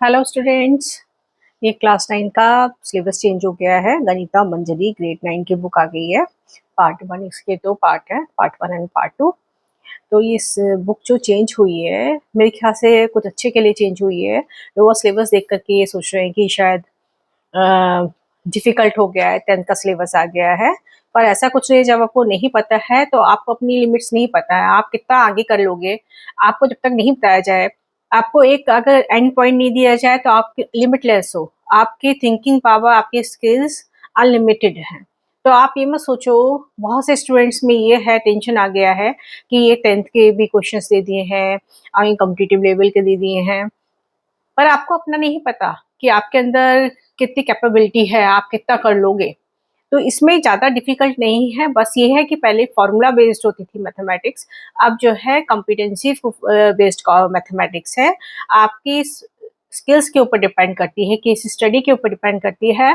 Hello students. ये class 9 का syllabus change हो गया है। गणिता मंजरी ग्रेड 9 की बुक आ गई है। पार्ट 1, इसके 2 पार्ट है, पार्ट 1 एंड पार्ट 2। तो ये बुक जो चेंज हुई है मेरे ख्याल से कुछ अच्छे के लिए चेंज हुई है। लोग वो सिलेबस देख करके ये सोच रहे हैं कि शायद डिफिकल्ट हो गया है, 10th का सिलेबस आ गया है। पर ऐसा कुछ नहीं है। जब आपको नहीं पता है तो आपको अपनी लिमिट्स नहीं पता है, आप कितना आगे कर लोगे आपको जब तक नहीं बताया जाए। आपको एक अगर एंड पॉइंट नहीं दिया जाए तो आप लिमिटलेस हो, आपकी थिंकिंग पावर, आपकी स्किल्स अनलिमिटेड हैं। तो आप ये मत सोचो। बहुत से स्टूडेंट्स में ये है, टेंशन आ गया है कि ये 10th के भी क्वेश्चंस दे दिए हैं और ये कॉम्पिटिटिव लेवल के दे दिए हैं, पर आपको अपना नहीं पता कि आपके अंदर कितनी कैपेबिलिटी है, आप कितना कर लोगे। तो इसमें ज़्यादा डिफिकल्ट नहीं है, बस ये है कि पहले फॉर्मूला बेस्ड होती थी मैथमेटिक्स, अब जो है कॉम्पिटेंसी बेस्ड मैथमेटिक्स है। आपकी स्किल्स के ऊपर डिपेंड करती है, कि इस स्टडी के ऊपर डिपेंड करती है।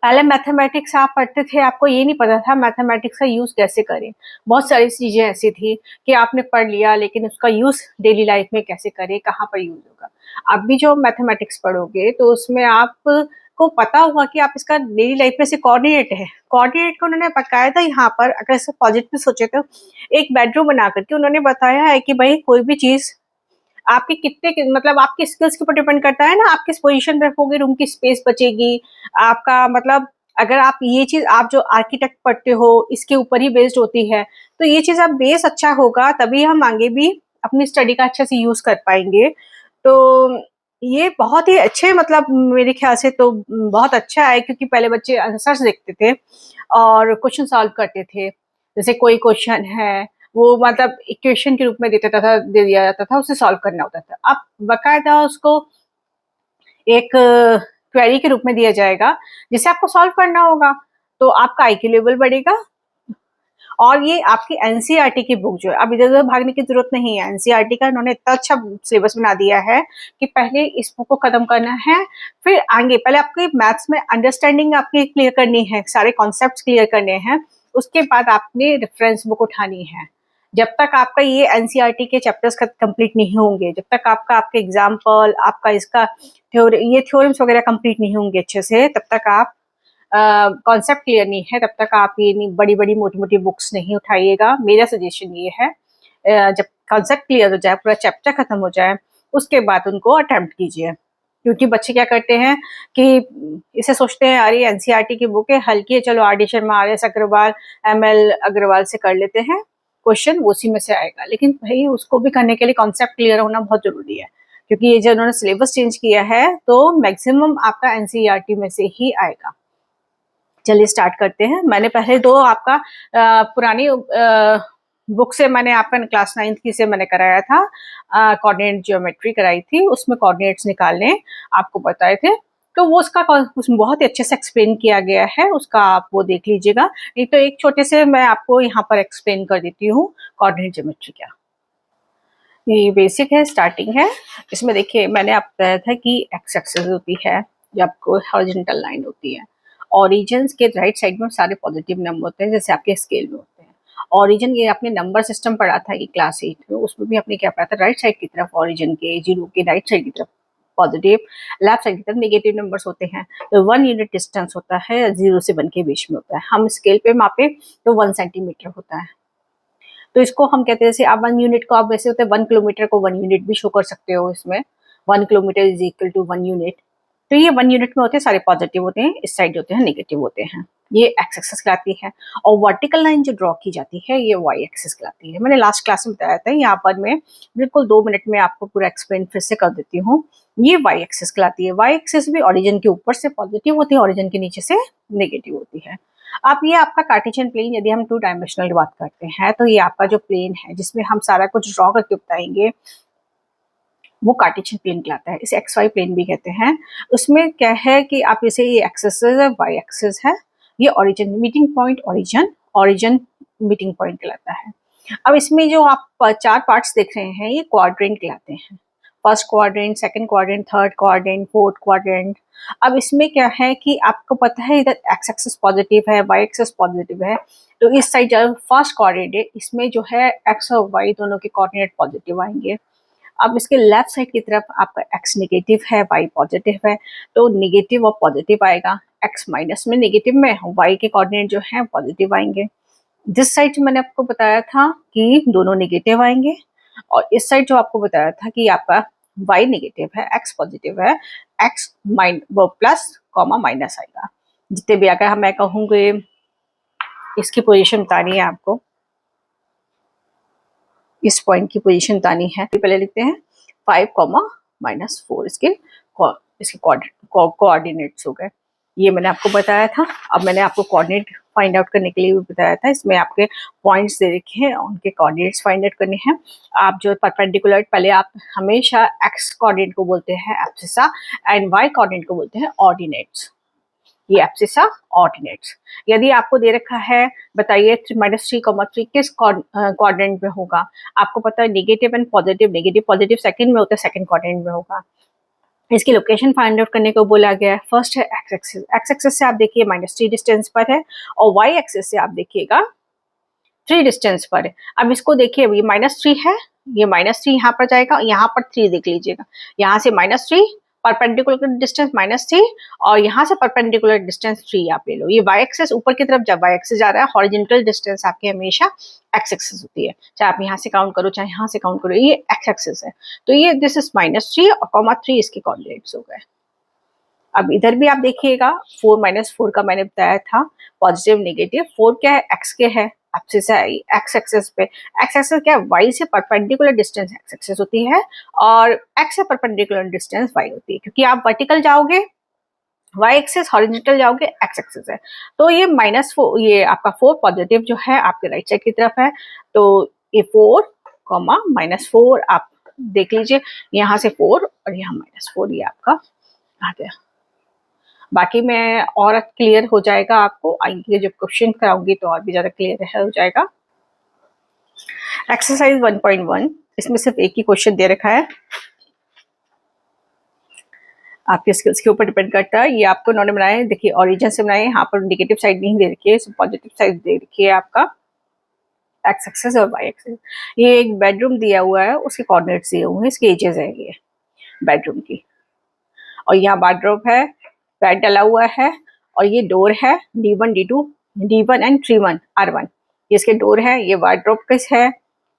पहले मैथमेटिक्स आप पढ़ते थे, आपको ये नहीं पता था मैथमेटिक्स का यूज़ कैसे करें। बहुत सारी चीज़ें ऐसी थी कि आपने पढ़ लिया लेकिन उसका यूज़ डेली लाइफ में कैसे करें, कहाँ पर यूज़ होगा। अब भी जो मैथमेटिक्स पढ़ोगे तो उसमें आपको पता होगा कि आप इसका डेली लाइफ में से कोऑर्डिनेट है। कोऑर्डिनेट को उन्होंने बकायदा यहाँ पर, अगर इसे पॉजिटिव सोचे तो एक बेडरूम बना करके उन्होंने बताया है कि भाई कोई भी चीज़ आपके कितने मतलब आपकी स्किल्स के ऊपर डिपेंड करता है ना, आप किस पोजीशन पे रखोगे, रूम की स्पेस बचेगी आपका, मतलब अगर आप ये चीज, आप जो आर्किटेक्ट पढ़ते हो इसके ऊपर ही बेस्ड होती है। तो ये चीज आप बेस अच्छा होगा तभी हम आगे भी अपनी स्टडी का अच्छे से यूज कर पाएंगे। तो ये बहुत ही अच्छे, मतलब मेरे ख्याल से तो बहुत अच्छा है, क्योंकि पहले बच्चे आंसर्स देखते थे और क्वेश्चन सॉल्व करते थे। जैसे कोई क्वेश्चन है वो मतलब इक्वेशन के रूप में दे दिया जाता था, उसे सॉल्व करना होता था। अब बकायदा उसको एक क्वेरी के रूप में दिया जाएगा जिसे आपको सॉल्व करना होगा। तो आपका आईक्यू लेवल बढ़ेगा। और ये आपकी एनसीईआरटी की बुक जो है, अब इधर उधर भागने की जरूरत नहीं है। एनसीईआरटी का इन्होंने इतना अच्छा सिलेबस बना दिया है कि पहले इस बुक को खत्म करना है, फिर आगे पहले आपकी मैथ्स में अंडरस्टैंडिंग आपकी क्लियर करनी है, सारे कॉन्सेप्ट क्लियर करने हैं। उसके बाद आपने रेफरेंस बुक उठानी है। जब तक आपका ये एनसीईआरटी के चैप्टर्स कंप्लीट नहीं होंगे, जब तक आपके एग्जाम्पल, आपका इसका ये थ्योरम्स वगैरह कंप्लीट नहीं होंगे अच्छे से, तब तक आप कॉन्सेप्ट क्लियर नहीं है, तब तक आप ये बड़ी बड़ी मोटी मोटी बुक्स नहीं उठाइएगा। मेरा सजेशन ये है, जब कॉन्सेप्ट क्लियर हो जाए, पूरा चैप्टर खत्म हो जाए, उसके बाद उनको अटेम्प्ट कीजिए। क्योंकि बच्चे क्या करते हैं कि इसे सोचते हैं अरे एनसीईआरटी की बुक है, हल्की है, चलो R D Sharma, R S Agarwal, M L Agarwal से कर लेते हैं, क्वेश्चन उसी में से आएगा। लेकिन भाई उसको भी करने के लिए कॉन्सेप्ट क्लियर होना बहुत जरूरी है, क्योंकि ये जो उन्होंने सिलेबस चेंज किया है तो मैक्सिमम आपका एनसीईआरटी में से ही आएगा। चलिए स्टार्ट करते हैं। मैंने पहले दो आपका पुरानी बुक से मैंने आपका क्लास 9th की से मैंने कराया था, कोऑर्डिनेट ज्योमेट्री कराई थी, उसमें कोऑर्डिनेट्स निकालने आपको बताए थे। तो वो उसमें बहुत ही अच्छे से एक्सप्लेन किया गया है, उसका आप वो देख लीजिएगा। नहीं तो एक छोटे से मैं आपको यहाँ पर एक्सप्लेन कर देती हूँ कोऑर्डिनेट ज्योमेट्री क्या। ये बेसिक है, स्टार्टिंग है। इसमें देखिए मैंने आपको बताया था कि एक्स एक्सिस होती है, जब आपको हॉरिजॉन्टल लाइन होती है। ऑरिजिन के राइट साइड में सारे पॉजिटिव नंबर होते हैं, जैसे आपके स्केल में होते हैं। ऑरिजिन ये आपने नंबर सिस्टम पढ़ा था ये क्लास 8 में, उसमें भी आपने क्या पढ़ा था, राइट साइड की तरफ ऑरिजिन के, जीरो के राइट साइड की तरफ पॉजिटिव, लेफ्ट साइड की तरफ नेगेटिव नंबर्स होते हैं। तो 1 यूनिट डिस्टेंस होता है, 0 से 1 के बीच में होता है। हम स्केल पे मापे तो 1 सेंटीमीटर होता है। तो इसको हम कहते हैं, जैसे आप 1 यूनिट को आप वैसे होते हैं 1 किलोमीटर को 1 यूनिट भी शो कर सकते हो इसमें। 1 kilometre is equal to 1 unit. तो ये 1 यूनिट में होते हैं, सारे पॉजिटिव होते हैं, इस साइड होते हैं नेगेटिव होते हैं। ये एक्स एक्सिस कहलाती है। और वर्टिकल लाइन जो ड्रॉ की जाती है ये वाई एक्सिस कहलाती है। मैंने लास्ट क्लास में बताया था, यहाँ पर मैं बिल्कुल 2 मिनट में आपको पूरा एक्सप्लेन फिर से कर देती हूँ। ये वाई एक्सिस कहलाती है। वाई एक्सिस भी ओरिजिन के ऊपर से पॉजिटिव होती है, ओरिजिन के नीचे से नेगेटिव होती है। अब ये आपका कार्टेशियन प्लेन, यदि हम 2 डायमेंशनल की बात करते हैं तो ये आपका जो प्लेन है जिसमें हम सारा कुछ ड्रॉ करके बताएंगे, वो कार्टेशियन प्लेन कहलाता है। इसे एक्स वाई प्लेन भी कहते हैं। उसमें क्या है कि आप इसे, ये एक्सिस है, वाई एक्सिस है, ये origin meeting point, origin meeting point कहलाता है। अब इसमें जो आप 4 पार्ट्स देख रहे हैं ये क्वाड्रेंट कहलाते हैं। First quadrant, second quadrant, third quadrant, fourth quadrant. अब इसमें क्या है कि आपको पता है इधर एक्स एक्सिस पॉजिटिव है, वाई एक्सिस पॉजिटिव है। तो इस साइड जो फर्स्ट क्वाड्रेंट है इसमें जो है एक्स और वाई दोनों के कोऑर्डिनेट पॉजिटिव आएंगे। अब इसके लेफ्ट साइड की तरफ आपका x नेगेटिव है, y पॉजिटिव है, तो नेगेटिव और पॉजिटिव आएगा। x माइनस में नेगेटिव में, y के कोऑर्डिनेट जो है पॉजिटिव आएंगे। जिस साइड मैंने आपको बताया था कि दोनों नेगेटिव आएंगे, और इस साइड जो आपको बताया था कि आपका y नेगेटिव है, x पॉजिटिव है, x प्लस कॉमा माइनस आएगा। जितने भी अगर मैं कहूँगी इसकी पोजीशन बतानी है आपको, इस पॉइंट की पोजीशन बतानी है, पहले लिखते हैं 5, -4 इसके कोऑर्डिनेट्स हो गए। ये मैंने आपको बताया था। अब मैंने आपको कोऑर्डिनेट फाइंड आउट करने के लिए भी बताया था, इसमें आपके पॉइंट्स दे रखे हैं, उनके कोऑर्डिनेट्स फाइंड आउट करने हैं। आप जो परपेंडिकुलर, पहले आप हमेशा एक्स कोऑर्डिनेट को बोलते हैं एब्सिसा एंड वाई कोऑर्डिनेट को बोलते हैं ऑर्डिनेट्स। ये एब्सिसा ऑर्डिनेट्स। यदि आपको दे रखा है, बताइए -3, किस कोऑर्डिनेट में होगा, आपको पता है negative and positive, negative positive second में होता है, सेकंड कोऑर्डिनेट में होगा। इसकी लोकेशन फाइंड आउट करने को बोला गया है। फर्स्ट है एक्स एक्सिस, एक्स एक्सिस से आप देखिए -3 डिस्टेंस पर है, और वाई एक्सिस से आप देखिएगा 3 डिस्टेंस पर है। अब इसको देखिए, ये -3 है, ये -3 यहाँ पर जाएगा, यहाँ पर 3 देख लीजिएगा, यहाँ से -3 परपेंडिकुलर डिस्टेंस -3, और यहाँ से परपेंडिकुलर डिस्टेंस 3 आप ले लो। ये वाई एक्सिस ऊपर की तरफ, जब वाई एक्सिस जा रहा है, हॉरिजॉन्टल डिस्टेंस आपकी हमेशा एक्स एक्सिस होती है, चाहे आप यहाँ से काउंट करो चाहे यहाँ से काउंट करो, ये एक्स एक्सिस है। तो ये दिस इज -3 और -3 इसके कोऑर्डिनेट्स हो गए। अब इधर भी आप देखिएगा 4 का मैंने बताया था, पॉजिटिव नेगेटिव। 4 क्या है, एक्स के है, एक्सिस है एक्स एक्सिस पे। एक्स एक्सिस क्या है, वाई से परपेंडिकुलर डिस्टेंस एक्स एक्सिस होती है, और एक्स से परपेंडिकुलर डिस्टेंस वाई होती है, क्योंकि आप वर्टिकल जाओगे वाई एक्सिस, हॉरिजॉन्टल जाओगे एक्स एक्सिस है। तो ये -4, ये आपका 4 पॉजिटिव जो है आपके राइट साइड की तरफ है, तो ये 4, -4 आप देख लीजिए, यहाँ से 4 और यहाँ -4, ये आपका आ गया। बाकी मैं और क्लियर हो जाएगा आपको, आगे जब क्वेश्चन कराऊंगी तो और भी ज्यादा क्लियर हो जाएगा। एक्सरसाइज 1.1, इसमें सिर्फ एक ही क्वेश्चन दे रखा है, आपके स्किल्स के ऊपर डिपेंड करता है। ये आपको उन्होंने बनाया है, देखिए ओरिजिन से बनाए, यहाँ पर नेगेटिव साइड नहीं दे रखी है, पॉजिटिव साइड दे रखी है आपका एक्स एक्सिस और वाई एक्सिस। ये एक बेडरूम दिया हुआ है, उसके कोऑर्डिनेट्स दिए हुए हैं, इसकी एजेस है ये बेडरूम की, और यहाँ वार्डरोब है, बेड डला हुआ है, और ये डोर है D1 D2 D1 and 3 R1, ये इसके डोर है। ये वार्डरोब किस है,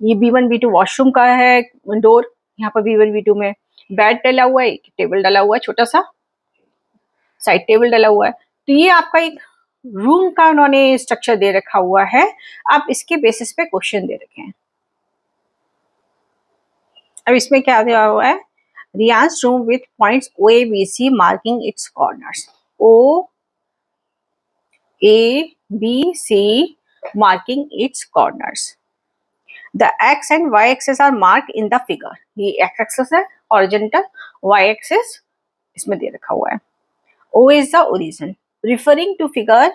ये B1 B2 वॉशरूम का है डोर, यहाँ पर B1 B2 में बेड डला हुआ है, टेबल डला हुआ है, छोटा सा साइड टेबल डला हुआ है। तो ये आपका एक रूम का उन्होंने स्ट्रक्चर दे रखा हुआ है, आप इसके बेसिस पे क्वेश्चन दे रखे हैं। अब इसमें क्या दिया हुआ है, Riyan's room with points O A B C marking its corners, O A B C marking its corners. The x and y axis are marked in the figure. ये x axis है horizontal, y axis इसमें दे रखा हुआ है। O is the origin. Referring to figure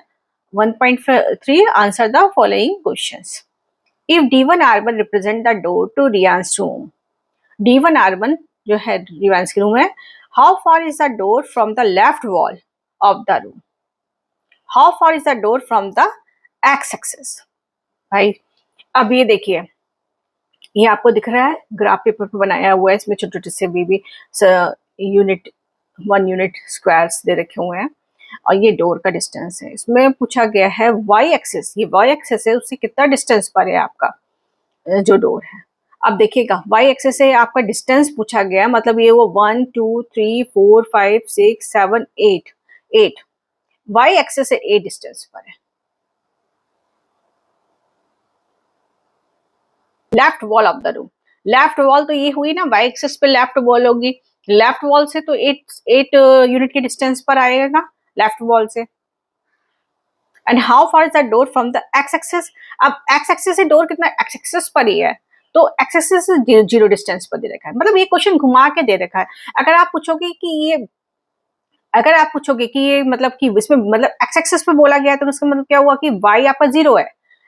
1.3, answer the following questions. If D1 R1 represent the door to Riyan's room, D1 R1 जो है रियांस की room है, how far is the door from the left wall of the room? How far is the door from the x axis? भाई अब ये देखिए, ये आपको दिख रहा है ग्राफ पेपर पे बनाया हुआ है, इसमें छोटे छोटे से भी यूनिट 1 यूनिट स्क्वायर्स दे रखे हुए हैं, और ये डोर का डिस्टेंस है। इसमें पूछा गया है वाई एक्सिस, ये वाई एक्सिस है, उससे कितना डिस्टेंस पर है आपका जो डोर है। अब देखिएगा वाई एक्सिस से आपका डिस्टेंस पूछा गया, मतलब ये वो 1 2 3 4 5 6 7 8 वाई एक्सिस से 8 डिस्टेंस पर है। Left wall of the room, left wall तो ये हुई ना, वाई एक्सिस पे लेफ्ट वॉल होगी, लेफ्ट वॉल से तो 8 यूनिट के डिस्टेंस पर आएगा लेफ्ट वॉल से। And how far is the door from the X axis, अब एक्स एक्सिस से डोर कितना एक्स एक्सिस पर ही है, तो एक्स एक्सिस से 0 डिस्टेंस पर दे रखा है, मतलब ये क्वेश्चन घुमा के दे रखा है। अगर आप पूछोगे कि ये मतलब कि इसमें मतलब एक्स एक्सिस पे बोला गया है, तो उसका मतलब क्या हुआ कि वाई आपका 0 है,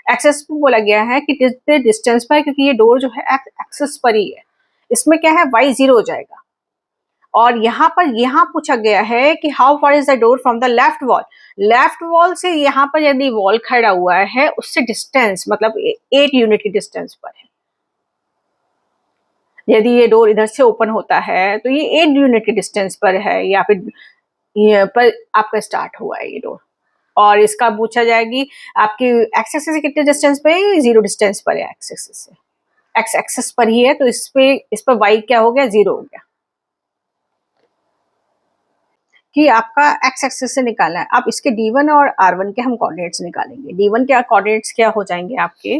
एक्सेस पे बोला गया है कि डिस्टेंस पर, क्योंकि ये डोर जो है एक्सेस पर ही है, इसमें क्या है y 0 हो जाएगा। और यहाँ पूछा गया है कि how far is the door from the left wall, left wall से यहाँ पर यदि वॉल खड़ा हुआ है उससे डिस्टेंस मतलब 8 यूनिट की डिस्टेंस पर है। यदि ये डोर इधर से ओपन होता है तो ये 8 यूनिट के डिस्टेंस पर है, या फिर ये पर आपका स्टार्ट हुआ है ये डोर। और इसका पूछा जाएगी आपकी एक्स एक्सिस से कितने डिस्टेंस पे है, 0 डिस्टेंस पर है एक्स एक्सिस से, एक्स एक्सिस पर ही है, तो इस पर वाई क्या हो गया, 0 हो गया। कि आपका एक्स एक्सिस से निकालना है। अब इसके D1 और R1 के हम कोऑर्डिनेट्स निकालेंगे। D1 के कोऑर्डिनेट्स क्या हो जाएंगे आपके,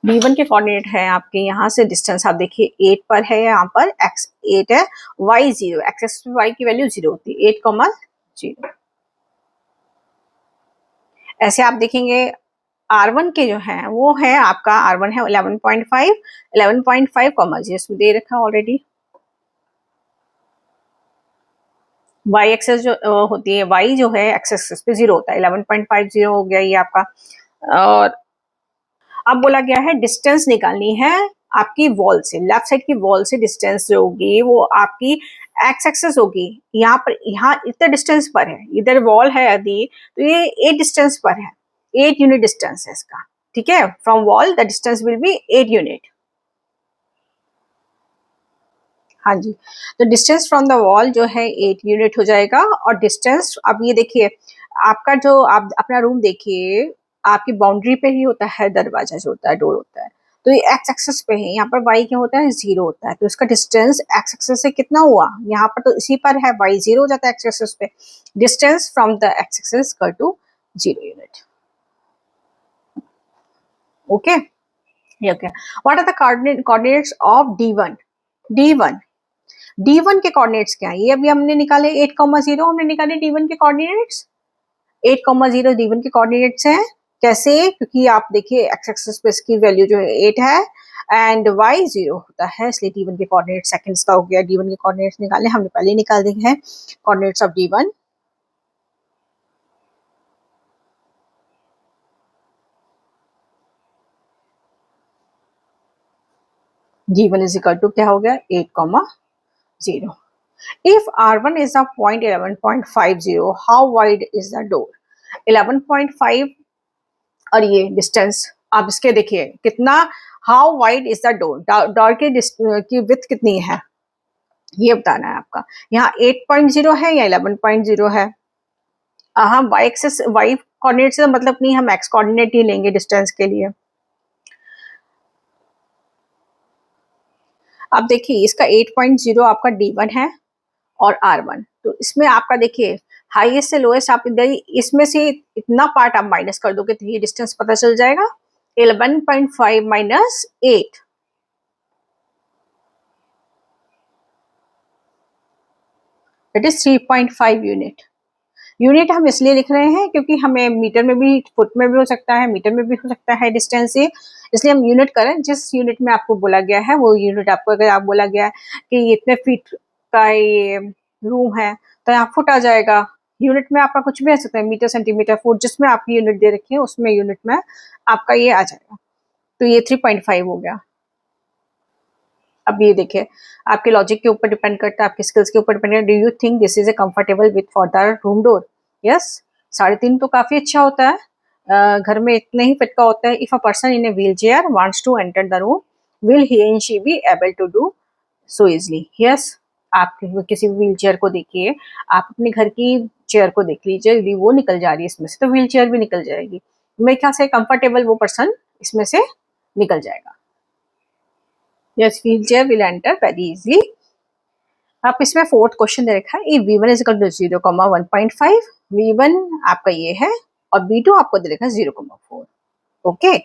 D1 के कोऑर्डिनेट है आपके, यहाँ से डिस्टेंस आप देखिए 8 पर है, यहाँ पर x 8 है, y 0, एक्स एक्सिस पे y की वैल्यू 0 होती है, 8,0। ऐसे आप देखेंगे R1 के जो है वो है आपका, R1 है 11.5, 11.5, इसमें दे रखा है ऑलरेडी। y एक्सेस जो होती है, y जो है एक्स एक्सिस पे 0 होता है, 11.50 हो गया ये आपका। और अब बोला गया है डिस्टेंस निकालनी है आपकी वॉल से, लेफ्ट साइड की वॉल से डिस्टेंस जो होगी वो आपकी एक्स एक्सिस होगी, यहाँ पर, यहाँ इतने डिस्टेंस पर है, इधर वॉल है यदि तो ये 8 डिस्टेंस पर है, 8 यूनिट डिस्टेंस है इसका, ठीक है। From wall the distance will be 8 unit. हाँ जी, तो डिस्टेंस फ्रॉम द वॉल जो है 8 यूनिट हो जाएगा। और डिस्टेंस, अब ये देखिए आपका जो, आप अपना रूम देखिए, आपकी बाउंड्री पे ही होता है दरवाजा जो होता है, डोर होता है, तो ये एक्स एक्सिस पे है, यहाँ पर वाई क्या होता है, 0 होता है, तो इसका डिस्टेंस एक्स एक्सिस से कितना हुआ, यहाँ पर तो इसी पर है, वाई 0 हो जाता है एक्स एक्सिस पे, distance from the X axis equal to 0 unit. Okay, ये क्या, what are the coordinates of D1, D1 D1 के कोऑर्डिनेट्स क्या है, ये अभी हमने निकाले 8,0 हमने निकाले D1 के कोऑर्डिनेट्स, 8,0 D1 के कोऑर्डिनेट्स हैं। कैसे, क्योंकि आप देखिए एक्स एक्सिस पे इसकी वैल्यू जो है 8 है एंड y 0 होता है, इसलिए D1 के कोऑर्डिनेट सेकंड्स का हो गया। D1 के कोऑर्डिनेट्स निकाले, हमने पहले ही निकाल दिए हैं coordinates of D1। D1 is equal to क्या हो गया, 8,0। If R1 is a point 11.50, how wide is the door? 11.5 और ये डिस्टेंस, आप इसके देखिए कितना, how wide is the door, door की विड्थ कितनी है ये बताना है आपका। यहाँ 8.0 है या 11.0 है, हम वाई एक्सेस, वाई कोऑर्डिनेट से मतलब नहीं, हम एक्स कोऑर्डिनेट ही लेंगे डिस्टेंस के लिए। अब देखिए इसका 8.0 आपका D1 है और R1, तो इसमें आपका देखिए हाईएस्ट से लोएस्ट, आप इधर इसमें से इतना पार्ट आप माइनस कर दोगे तो ये डिस्टेंस पता चल जाएगा, 11.5 minus 8, that is 3.5 unit. Unit हम इसलिए लिख रहे हैं क्योंकि हमें मीटर में भी, फुट में भी हो सकता है, मीटर में भी हो सकता है डिस्टेंस ये, इसलिए हम यूनिट करें, जिस यूनिट में आपको बोला गया है वो यूनिट आपको, अगर आप बोला गया है कि इतने फीट का ये रूम है तो यहाँ फुट आ जाएगा, यूनिट में आपका कुछ भी आ सकता है, मीटर, सेंटीमीटर, फुट, जिसमें आपकी यूनिट दे रखी है उसमें यूनिट में आपका ये आ जाएगा। तो ये 3.5 हो गया। अब ये देखिए आपके लॉजिक के ऊपर डिपेंड करता है, आपके स्किल्स के ऊपर डिपेंड करता है। Do you think this is A comfortable with for the room door? Yes, 3.5 तो काफी अच्छा होता है, घर में इतने ही फिट का होता है। If a person in a wheel chair wants to enter the room, will he and she be able to do so easily? Yes, आप किसी व्हील चेयर को देखिए, आप अपने घर की चेयर को देख लीजिए, यदि वो निकल जा रही है इसमें से तो व्हील चेयर भी निकल जाएगी। मेरे ख्याल से कंफर्टेबल वो पर्सन इसमें से निकल जाएगा। Yes, wheel chair will enter very easily. आप इसमें फोर्थ क्वेश्चन दे रखा है, V1 is equal to 0,1.5, V1 आपका ये है और V2 आपको दे रखा है 0,4। ओके,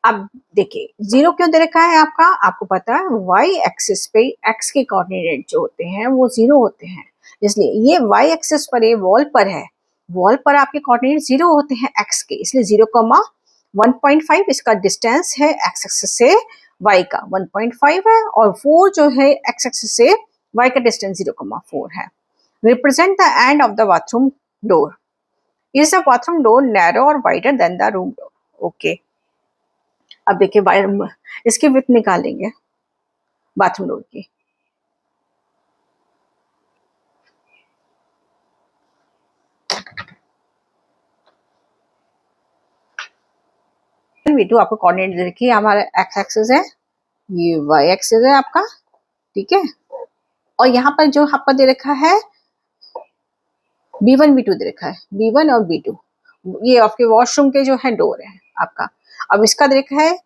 अब देखिए 0 क्यों दे रखा है आपका, आपको पता है y एक्सिस पे x के कोऑर्डिनेट जो होते हैं वो 0 होते हैं, इसलिए ये y एक्सिस पर, ये वॉल पर है, वॉल पर आपके कोऑर्डिनेट 0 होते हैं x के, इसलिए 0,1.5 इसका डिस्टेंस है x एक्सिस से y का 1.5 है, और 4 जो है x एक्सिस से y का डिस्टेंस 0,4 है। Represent the end of the bathroom door, is the bathroom door narrow or wider than the room door? Okay, अब देखिए इसकी विड्थ निकालेंगे बाथरूम डोर की। V2 आपको कोऑर्डिनेट दे रखी है, हमारा एक्स एक्सिस है, ये वाई एक्सिस है आपका, ठीक है। और यहाँ पर जो आपका दे रखा है B1 B2 दे रखा है, B1 और B2, ये आपके वॉशरूम के जो है डोर है आपका। अब इसका दे रखा है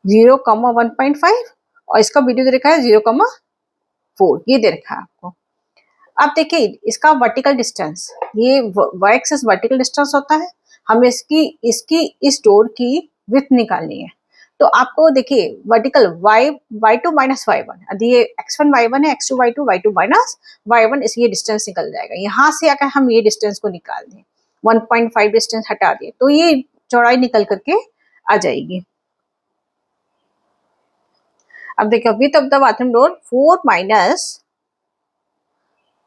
0,1.5 और इसका B2 दे रखा है 0,4, ये दे रखा है आपको। अब देखिए इसका वर्टिकल डिस्टेंस, ये वाई एक्सिस वर्टिकल डिस्टेंस होता है, हमें इसकी इस डोर की विड्थ निकालनी है। तो आपको देखिए वर्टिकल y2 माइनस y1, यदि ये x1 y1 है, x2 y2, y2 minus y1, इस ये डिस्टेंस निकल जाएगा। यहाँ से अगर हम ये डिस्टेंस को निकाल दें, 1.5 डिस्टेंस हटा दिए, तो ये चौड़ाई निकल करके आ जाएगी। अब देखिए width of the bathroom door 4 minus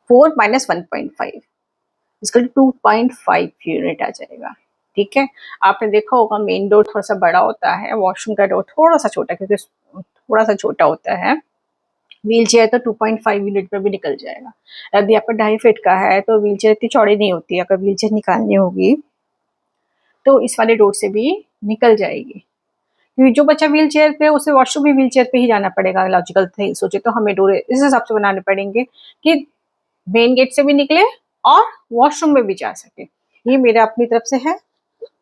1.5, इसका 2.5 यूनिट आ जाएगा, ठीक है। आपने देखा होगा मेन डोर थोड़ा सा बड़ा होता है, वॉशरूम का डोर थोड़ा सा छोटा, क्योंकि थोड़ा सा छोटा होता है। व्हील चेयर तो 2.5 यूनिट में भी निकल जाएगा। यदि आपका 2.5 फीट का है तो व्हील चेयर इतनी चौड़ी नहीं होती है, अगर व्हील चेयर निकालनी होगी तो इस वाले डोर से भी निकल जाएगी। क्योंकि जो बच्चा व्हील चेयर पे, उसे वॉशरूम भी व्हील चेयर पे ही जाना पड़ेगा, लॉजिकल थे सोचे तो हमें डोर इस हिसाब से बनाने पड़ेंगे कि मेन गेट से भी निकले और वॉशरूम में भी जा सके। ये मेरा अपनी तरफ से है।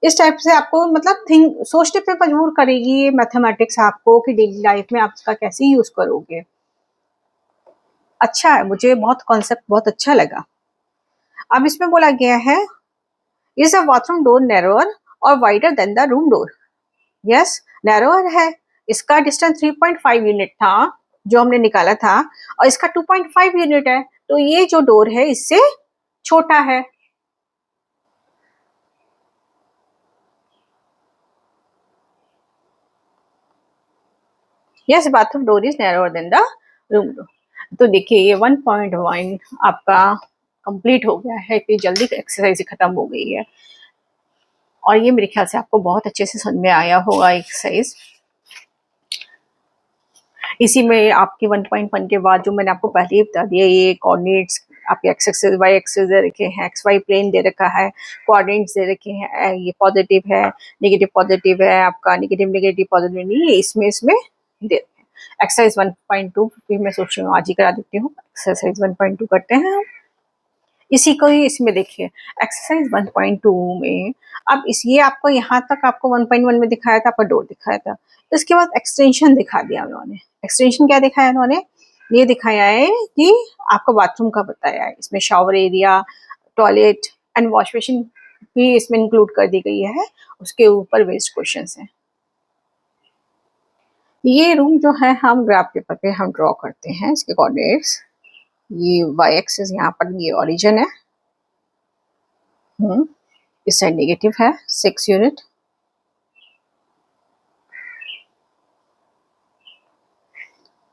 इस टाइप से आपको मतलब सोचने पे मजबूर करेगी ये मैथमेटिक्स आपको कि डेली लाइफ में आप इसका कैसे यूज करोगे। अच्छा है, मुझे बहुत कॉन्सेप्ट बहुत अच्छा लगा। अब इसमें बोला गया है is a bathroom door narrower or wider than the room door. Yes, narrower है, इसका डिस्टेंस 3.5 यूनिट था जो हमने निकाला था, और इसका 2.5 यूनिट है, तो ये जो डोर है इससे छोटा है। Yes, bathroom door is narrower than the room door. तो देखिए ये 1.1 आपका कंप्लीट हो गया है, इतनी जल्दी एक्सरसाइज खत्म हो गई है, और ये मेरे ख्याल से आपको बहुत अच्छे से समझ में आया होगा एक्सरसाइज। इसी में आपकी 1.1 के बाद जो मैंने आपको पहले ही बता दिया, ये कोऑर्डिनेट्स आपके एक्स एक्सिस वाई एक्सिस दे रखे हैं, एक्स वाई प्लेन दे रखा है, कोऑर्डिनेट्स दे रखे हैं, ये पॉजिटिव है, पॉजिटिव है, आपका नेगेटिव पॉजिटिव नहीं, ये इसमें दे रखे हैं। एक्सरसाइज 1.2 भी मैं सोच रही हूँ आज ही करा देती हूँ। एक्सरसाइज 1.2 करते हैं हम, इसी को ही इसमें देखिए एक्सरसाइज 1.2 में। अब इस ये आपको यहाँ तक आपको 1.1 में दिखाया था, आपका डोर दिखाया था, इसके बाद एक्सटेंशन दिखा दिया उन्होंने। एक्सटेंशन क्या दिखाया उन्होंने, ये दिखाया है कि आपको बाथरूम का बताया है, इसमें shower area, toilet and wash basin भी इसमें इंक्लूड कर दी गई है, उसके ऊपर बेस्ड क्वेश्चंस हैं। ये रूम जो है हम ग्राफ पेपर पे हम ड्रॉ करते हैं, इसके कोऑर्डिनेट्स, ये वाई एक्सिस यहाँ पर ये ओरिजिन है, इस साइड नेगेटिव है 6 यूनिट,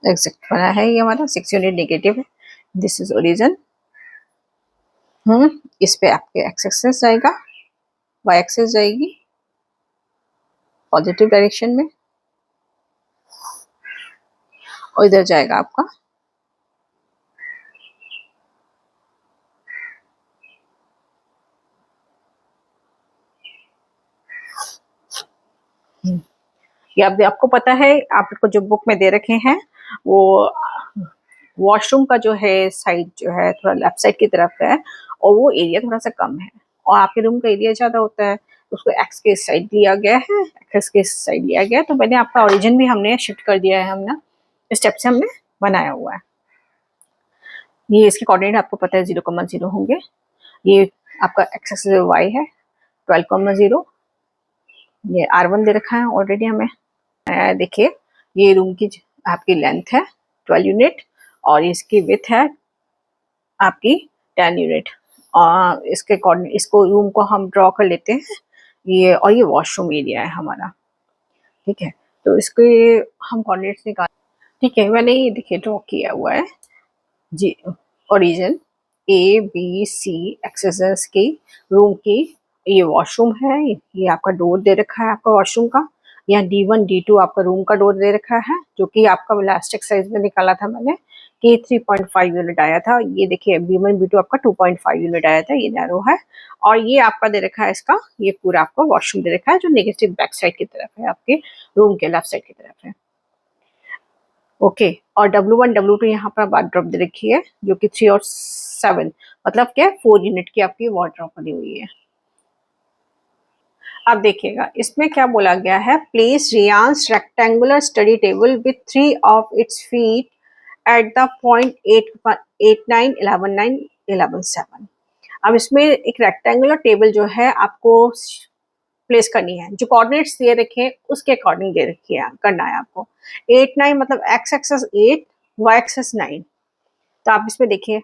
एग्जैक्ट बना है ये हमारा 6 यूनिट नेगेटिव है। This is origin. इस पे आपके एक्स एक्सिस जाएगा, वाई एक्सिस जाएगी पॉजिटिव डायरेक्शन में, और इधर जाएगा आपका ये आपको पता है, आपको जो बुक में दे रखे हैं वो वॉशरूम का जो है साइड जो है थोड़ा लेफ्ट साइड की तरफ है, और वो एरिया थोड़ा सा कम है, और आपके रूम का एरिया ज्यादा होता है, उसको एक्स के साइड लिया गया है, एक्स के साइड लिया गया है। तो मैंने आपका ओरिजिन भी हमने शिफ्ट कर दिया है, हमने इस स्टेप से हमने बनाया हुआ है। ये इसके कोऑर्डिनेट आपको पता है 0,0 होंगे। ये आपका एक्स एक्सिस वाई है 12,0, ये R1 दे रखा है ऑलरेडी हमें। देखिए ये रूम की आपकी लेंथ है 12 यूनिट, और इसकी विड्थ है आपकी 10 यूनिट, और इसके इसको रूम को हम ड्रॉ कर लेते हैं ये, और ये वॉशरूम एरिया है हमारा, ठीक है। तो इसके हम कोऑर्डिनेट्स निकाल, ठीक है, मैंने ये देखिए ड्रॉ किया हुआ है जी, ओरिजिन ABC एक्सेस की रूम की, ये वॉशरूम है, ये आपका डोर दे रखा है आपका वॉशरूम का, यहाँ D1 D2 आपका रूम का डोर दे रखा है, जो कि आपका लास्ट एक्सरसाइज में निकाला था मैंने, कि 3.5 यूनिट आया था। ये देखिए B1 B2 आपका 2.5 यूनिट आया था, ये नैरो है। और ये आपका दे रखा है इसका, ये पूरा आपको वॉशरूम दे रखा है जो नेगेटिव बैक साइड की तरफ है, आपके रूम के लेफ्ट साइड की तरफ है। ओके, और W1 W2 यहाँ पर वार्डरोब दे रखी है जो कि 3 और 7 मतलब क्या 4 यूनिट की आपकी वार्डरोब बनी हुई है। अब देखिएगा इसमें क्या बोला गया है, place Riyan's rectangular study table with 3 of its feet at the point 8 9 11 9 11 7। अब इसमें एक रेक्टेंगुलर टेबल जो है आपको प्लेस करनी है, जो कोऑर्डिनेट्स दे रखे हैं उसके अकॉर्डिंग दे रखी है, करना है आपको। 8 9 मतलब एक्स एक्सेस 8, वाई एक्सेस 9। तो आप इसमें देखिए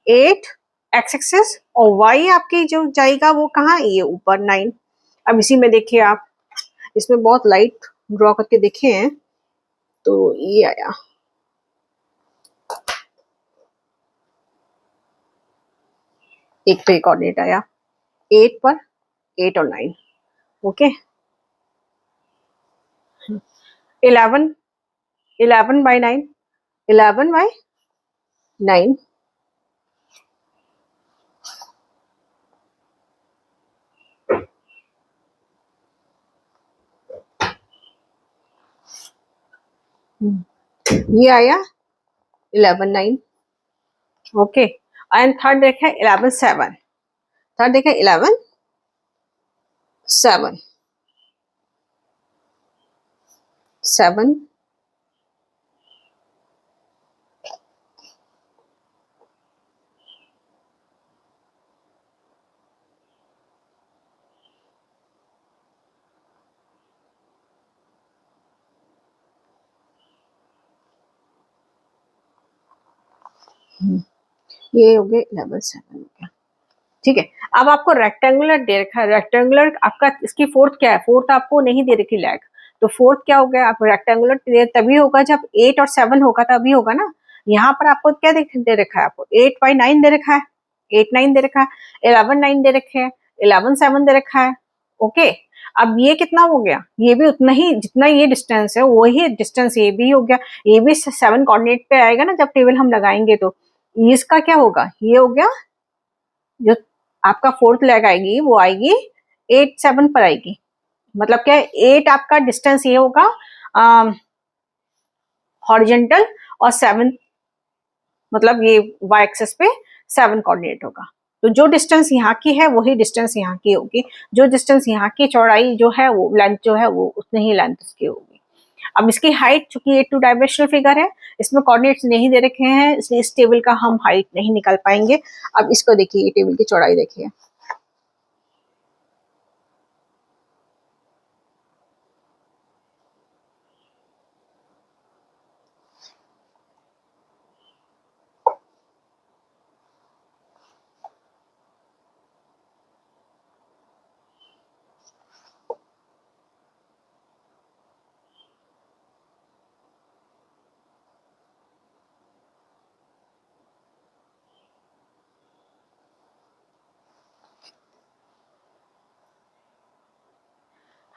8 एक्स एक्सेस और वाई आपकी जो जाएगा वो कहाँ, ये ऊपर 9। अब इसी में देखिए आप, इसमें बहुत लाइट ड्रॉ करके देखे हैं तो ये आया, एक तो एक कोऑर्डिनेट आया 8 पर, 8 और 9। Okay, 11 11 by 9, 11 by 9। ये आया 11 9। ओके, एंड थर्ड देखा 11 7, थर्ड देखा 11 7 7। ये हो गए 11 7 हो गया। ठीक है, अब आपको रेक्टेंगुलर दे रखा है, रेक्टेंगुलर आपका इसकी फोर्थ क्या है, फोर्थ आपको नहीं दे रखी लैग, तो फोर्थ क्या हो गया, आप रेक्टेंगुलर तभी होगा जब 8 और 7 होगा तभी होगा ना। यहाँ पर आपको क्या दे रखा है, आपको 8 बाई 9 दे रखा है, 8 9 दे रखा है, 11 9 दे रखे हैं, 11 7 दे रखा है। ओके, अब ये कितना हो गया, ये भी उतना ही जितना ये डिस्टेंस है वही डिस्टेंस ये भी हो गया, ये भी 7 कोऑर्डिनेट पे आएगा ना जब टेबल हम लगाएंगे, तो इसका क्या होगा, ये हो गया जो आपका फोर्थ लेग आएगी वो आएगी 8 7 पर आएगी। मतलब क्या है, 8 आपका डिस्टेंस ये होगा हॉरिजेंटल, और 7 मतलब ये वाई एक्सेस पे 7 कोऑर्डिनेट होगा। तो जो डिस्टेंस यहाँ की है वही डिस्टेंस यहाँ की होगी, जो डिस्टेंस यहाँ की चौड़ाई जो है वो लेंथ जो है वो उतनी ही लेंथ उसकी होगी। अब इसकी हाइट, चूंकि ये 2 डायमेंशनल फिगर है, इसमें कोऑर्डिनेट्स नहीं दे रखे हैं इसलिए इस टेबल का हम हाइट नहीं निकाल पाएंगे। अब इसको देखिए, ये टेबल की चौड़ाई देखिए,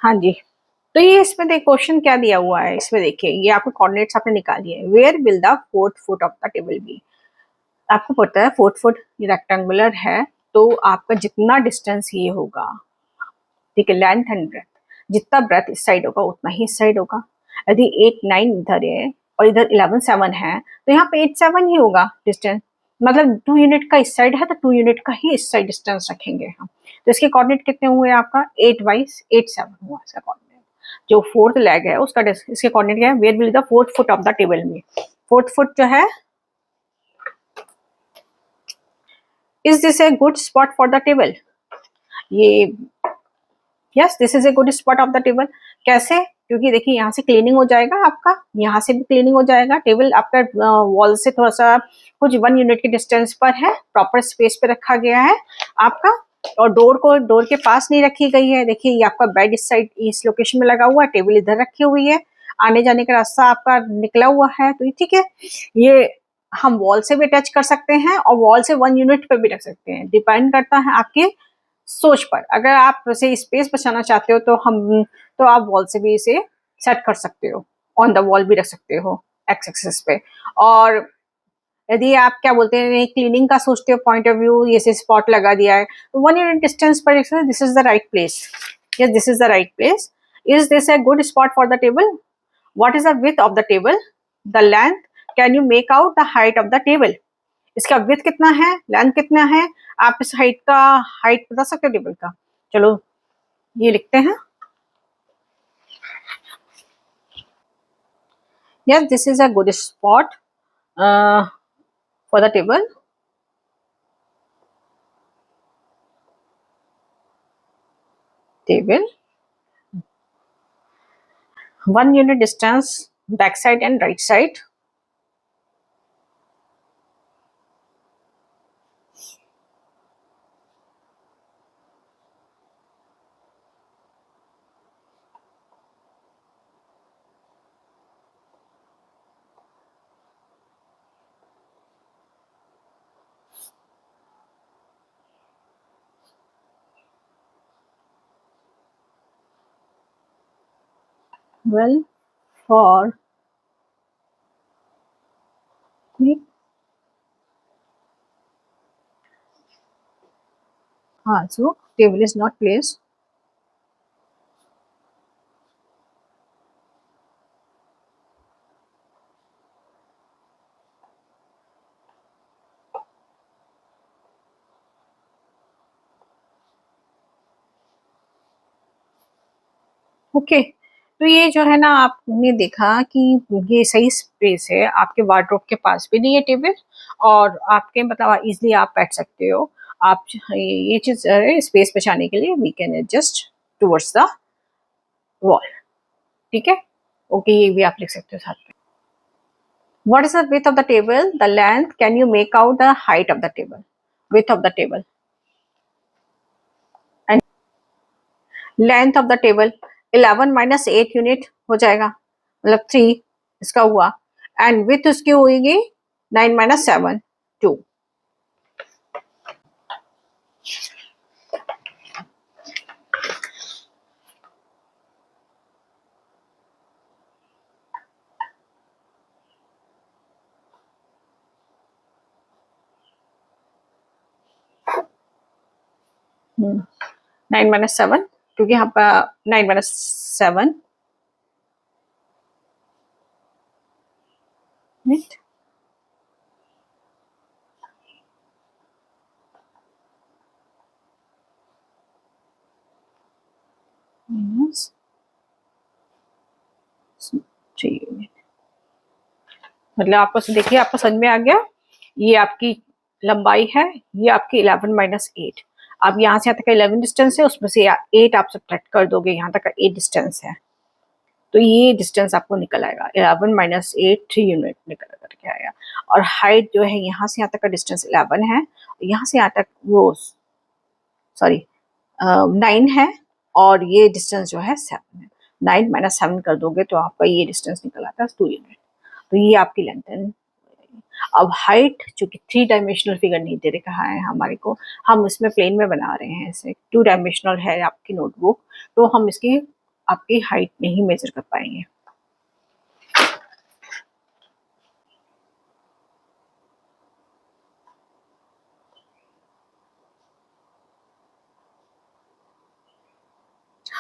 हाँ जी। तो ये इसमें देखिए क्वेश्चन क्या दिया हुआ है, इसमें देखिए ये आपको कोऑर्डिनेट्स आपने निकाली है, where will the fourth foot of the table be. आपको पता है फोर्थ फुट रेक्टेंगुलर है, तो आपका जितना डिस्टेंस ये होगा, ठीक है, लेंथ एंड ब्रेथ, जितना ब्रेथ इस साइड होगा उतना ही इस साइड होगा। यदि 8 9 इधर है और इधर 11 7 है तो यहाँ पे 8 7 ही होगा डिस्टेंस, मतलब 2 यूनिट का इस साइड है तो 2 यूनिट का ही इस साइड डिस्टेंस रखेंगे हम। तो इसके कोऑर्डिनेट कितने हुए आपका 8 बाई 8 7 हुआ इसका कोऑर्डिनेट। जो फोर्थ लेग है उसका इसके कोऑर्डिनेट क्या है, where will the fourth foot of the table में, फोर्थ फुट जो है, is this a good spot for the table, ये yes this is a good spot of the table. कैसे, क्योंकि देखिए यहाँ से क्लीनिंग हो जाएगा आपका, यहाँ से भी क्लीनिंग हो जाएगा, टेबल आपका वॉल से थोड़ा सा कुछ 1 यूनिट के डिस्टेंस पर है, प्रॉपर स्पेस पे रखा गया है आपका, और डोर के पास नहीं रखी गई है। देखिए ये आपका बेड इस साइड इस लोकेशन में लगा हुआ है, टेबल इधर रखी हुई है, आने जाने का रास्ता आपका निकला हुआ है, तो ठीक है, ये हम वॉल से भी अटैच कर सकते हैं और वॉल से 1 यूनिट पे भी रख सकते हैं, डिपेंड करता है आपके सोच पर। अगर आप वैसे स्पेस बचाना चाहते हो तो आप वॉल से भी इसे सेट कर सकते हो, ऑन द वॉल भी रख सकते हो एक्स एक्सिस पे। और यदि आप क्या बोलते हैं क्लीनिंग का सोचते हो पॉइंट ऑफ व्यू, ये से स्पॉट लगा दिया है तो 1 यूनिट डिस्टेंस पर this is the right place, yes this is the right place, is this a good spot for the table, what is the width of the table, the length, can you make out the height of the table, इसका width कितना है, length कितना है, आप इस height का height बता सकते हो टेबल का। चलो ये लिखते हैं, yes this is a good spot for the table, table 1 unit distance back side and right side, well for so table is not placed, okay तो ये जो है ना आपने देखा कि ये सही स्पेस है, आपके वार्डरोब के पास भी नहीं है टेबल और आपके मतलब इजिली आप बैठ सकते हो, आप ये चीज स्पेस बचाने के लिए we can adjust towards the wall, ठीक है, ओके ये भी आप लिख सकते हो साथ में। What is the width of the table? The length. Can you make out the height of the table? Width of the table. And length of the table. 11 minus 8 unit हो जाएगा, मतलब 3 इसका हुआ, and width उसकी होगी 9 minus 7 2. Nine minus 7 क्योंकि यहाँ पर 9 माइनस 7 minus मतलब आपको देखिए आपको समझ में आ गया, ये आपकी लंबाई है, ये आपकी 11 माइनस 8, अब यहाँ से यहाँ तक का 11 डिस्टेंस है, उसमें से 8 आप सब्ट्रैक्ट कर दोगे, यहाँ तक का 8 डिस्टेंस है, तो ये डिस्टेंस आपको निकल आएगा 11 माइनस 8 3 यूनिट निकल करके आएगा, और हाइट जो है यहाँ से यहाँ तक का डिस्टेंस 11 है, यहाँ से यहाँ तक वो सॉरी 9 है, और ये डिस्टेंस जो है 7 है, 9 माइनस 7 कर दोगे तो आपका ये डिस्टेंस निकल आता है 2 यूनिट, तो ये आपकी लेंथ है। अब हाइट चूंकि 3 डायमेंशनल फिगर नहीं दे रखा है हमारे को, हम इसमें प्लेन में बना रहे हैं, ऐसे 2 डायमेंशनल है आपकी नोटबुक, तो हम इसकी आपकी हाइट नहीं मेजर कर पाएंगे।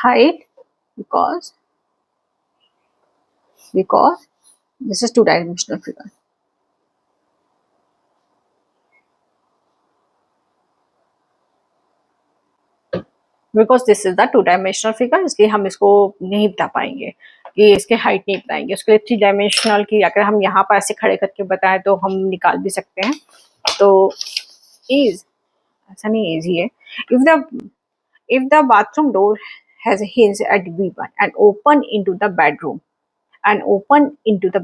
Height because this is 2-dimensional figure. Because this is the two dimensional figure, इसलिए हम इसको नहीं बता पाएंगे कि इसके हाइट नहीं बताएंगे, उसके लिए 3 डायमेंशनल की अगर हम यहाँ पर ऐसे खड़े करके बताएं तो हम निकाल भी सकते हैं, तो इज ऐसा नहीं इजी है। If the bathroom door has a hinge at B1 and open into the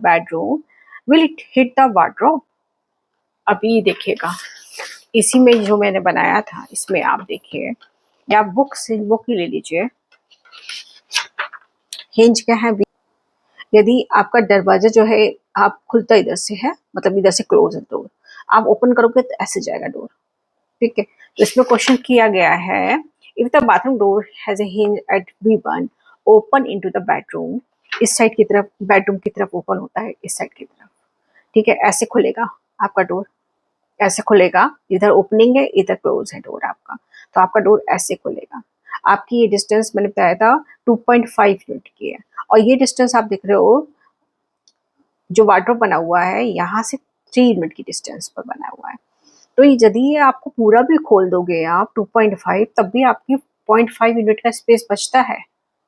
bedroom, will it hit the wardrobe? अभी देखिएगा इसी में जो मैंने बनाया था इसमें आप देखिए, या बुक ही ले लीजिए, हिंज क्या है, यदि आपका दरवाजा जो है आप खुलता इधर से है, मतलब इधर से क्लोज है डोर, आप ओपन करोगे तो ऐसे जाएगा डोर, ठीक है, तो इसमें क्वेश्चन किया गया है if the bathroom door has a hinge at B1 open into the bedroom, इस साइड की तरफ बेडरूम की तरफ ओपन होता है, इस साइड की तरफ, ठीक है, ऐसे खुलेगा, आपका डोर ऐसे खुलेगा, इधर ओपनिंग है, इधर क्लोज है डोर आपका, तो आपका डोर ऐसे खुलेगा। आपकी ये डिस्टेंस मैंने बताया था 2.5 यूनिट की है, और ये डिस्टेंस आप देख रहे हो जो वार्डरोब बना हुआ है यहाँ से 3 यूनिट की डिस्टेंस पर बना हुआ है। तो यदि ये आपको पूरा भी खोल दोगे आप 2.5, तब भी आपकी 0.5 यूनिट का स्पेस बचता है